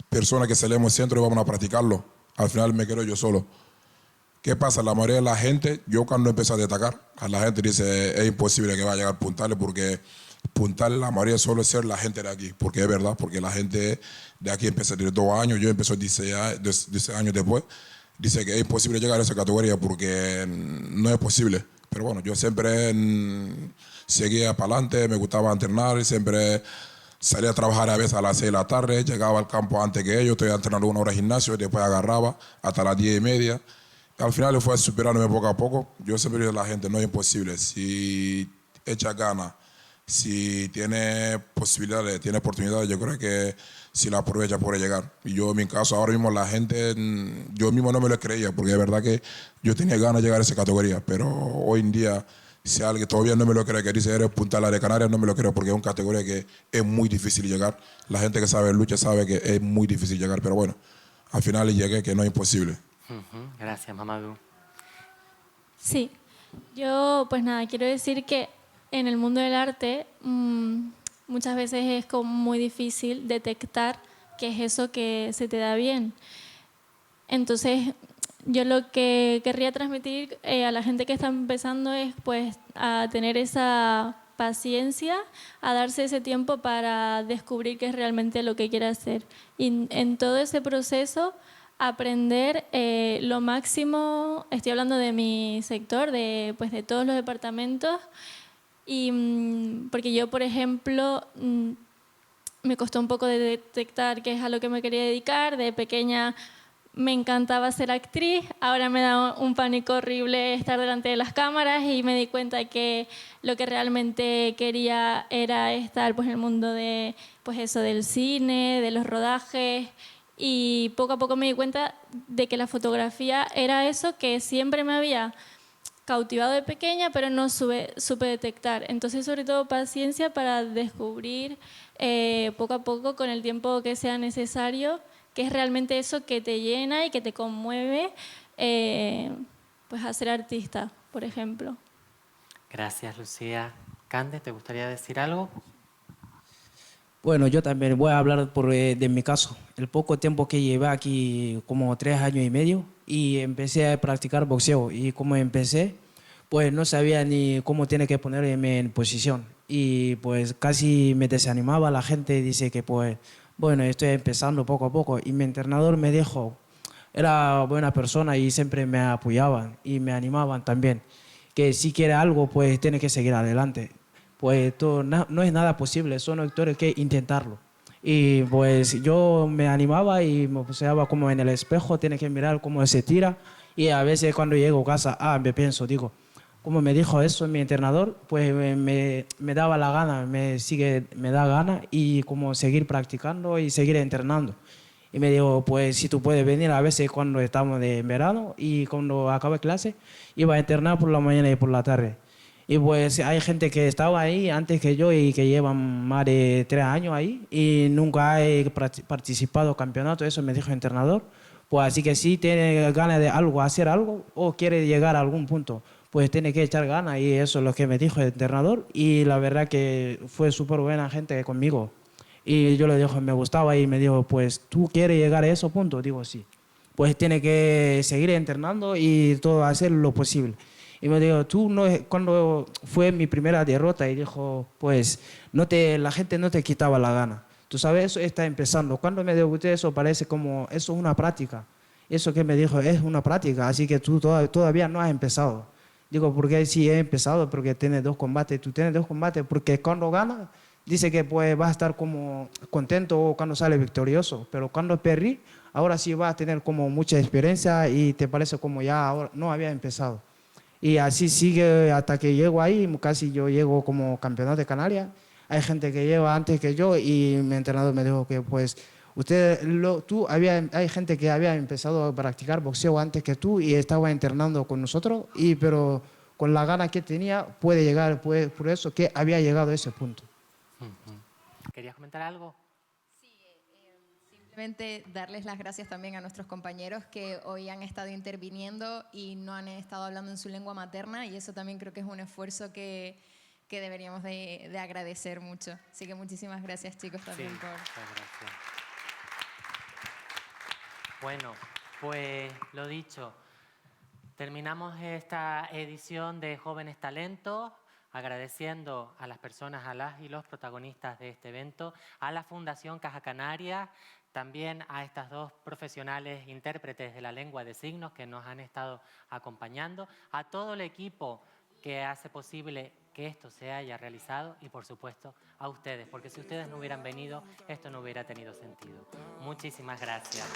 personas que salíamos al centro y íbamos a practicarlo. Al final me quedo yo solo. ¿Qué pasa? La mayoría de la gente, yo cuando empecé a destacar, a la gente dice, es imposible que vaya a llegar a Puntales porque Puntales la mayoría suele ser la gente de aquí. Porque es verdad, porque la gente de aquí empieza a tener 2 años, yo empecé 16 años después. Dice que es imposible llegar a esa categoría porque no es posible. Pero bueno, yo siempre seguía para adelante, me gustaba entrenar, siempre salía a trabajar a veces a las 6 de la tarde, llegaba al campo antes que ellos, estoy entrenando 1 hora de gimnasio, después agarraba hasta las 10:30. Al final fue superándome poco a poco. Yo siempre digo a la gente, no es imposible. Si echa ganas, si tiene posibilidades, tiene oportunidades, yo creo que si la aprovecha puede llegar. Y yo en mi caso ahora mismo la gente, yo mismo no me lo creía, porque es verdad que yo tenía ganas de llegar a esa categoría, pero hoy en día, si alguien todavía no me lo cree, que dice eres Puntales de Canarias, no me lo creo, porque es una categoría que es muy difícil llegar. La gente que sabe lucha sabe que es muy difícil llegar, pero bueno, al final llegué, que no es imposible. Gracias, Mamadou. Sí, yo pues nada, quiero decir que en el mundo del arte muchas veces es como muy difícil detectar qué es eso que se te da bien. Entonces, yo lo que querría transmitir a la gente que está empezando es pues a tener esa paciencia, a darse ese tiempo para descubrir qué es realmente lo que quiere hacer. Y en todo ese proceso aprender lo máximo, estoy hablando de mi sector, de todos los departamentos, y porque yo, por ejemplo, me costó un poco de detectar qué es a lo que me quería dedicar. De pequeña me encantaba ser actriz, ahora me da un pánico horrible estar delante de las cámaras y me di cuenta que lo que realmente quería era estar pues, en el mundo de, pues eso, del cine, de los rodajes. Y poco a poco me di cuenta de que la fotografía era eso que siempre me había cautivado de pequeña, pero no supe detectar. Entonces, sobre todo, paciencia para descubrir poco a poco, con el tiempo que sea necesario, qué es realmente eso que te llena y que te conmueve pues a ser artista, por ejemplo. Gracias, Lucía. Cande, ¿te gustaría decir algo? Bueno, yo también voy a hablar de mi caso. El poco tiempo que llevé aquí, como 3 años y medio, y empecé a practicar boxeo. Y como empecé, pues no sabía ni cómo tiene que ponerme en posición. Y pues casi me desanimaba. La gente dice que pues, bueno, estoy empezando poco a poco. Y mi entrenador me dijo, era buena persona y siempre me apoyaban y me animaban también. Que si quiere algo, pues tiene que seguir adelante. Pues no es nada posible, son actores que intentarlo. Y pues yo me animaba y me observaba como en el espejo, tiene que mirar cómo se tira Y a veces cuando llego a casa, me pienso, digo, como me dijo eso mi entrenador, pues me daba la gana, me da gana y como seguir practicando y seguir entrenando. Y me dijo, pues si tú puedes venir a veces cuando estamos de verano y cuando acabe clase, iba a entrenar por la mañana y por la tarde. Y pues hay gente que estaba ahí antes que yo y que llevan más de 3 años ahí y nunca he participado en campeonato, eso me dijo el entrenador. Pues así que si tiene ganas de algo, hacer algo o quiere llegar a algún punto, pues tiene que echar ganas y eso es lo que me dijo el entrenador y la verdad que fue súper buena gente conmigo. Y yo le dije, me gustaba y me dijo, pues tú quieres llegar a ese punto, digo sí. Pues tiene que seguir entrenando y todo hacer lo posible. Y me dijo, cuando fue mi primera derrota y dijo, pues la gente no te quitaba la gana. Tú sabes, eso está empezando. Cuando me debuté eso parece como, eso es una práctica. Eso que me dijo es una práctica, así que tú todavía no has empezado. Digo, porque sí he empezado, porque tienes 2 combates. Tú tienes 2 combates porque cuando ganas, dice que pues vas a estar como contento cuando sale victorioso. Pero cuando perdí, ahora sí vas a tener como mucha experiencia y te parece como ya ahora no había empezado. Y así sigue hasta que llego ahí, casi yo llego como campeonato de Canarias. Hay gente que lleva antes que yo y mi entrenador me dijo que pues hay gente que había empezado a practicar boxeo antes que tú y estaba entrenando con nosotros, pero con la gana que tenía puede llegar, por eso que había llegado a ese punto. ¿Querías comentar algo? Simplemente darles las gracias también a nuestros compañeros que hoy han estado interviniendo y no han estado hablando en su lengua materna y eso también creo que es un esfuerzo que deberíamos de agradecer mucho. Así que muchísimas gracias, chicos, también por... Muchas gracias. Bueno, pues lo dicho, terminamos esta edición de Jóvenes Talentos, agradeciendo a las personas, a las y los protagonistas de este evento, a la Fundación Caja Canaria, también a estas 2 profesionales intérpretes de la lengua de signos que nos han estado acompañando, a todo el equipo que hace posible que esto se haya realizado y, por supuesto, a ustedes, porque si ustedes no hubieran venido, esto no hubiera tenido sentido. Muchísimas gracias.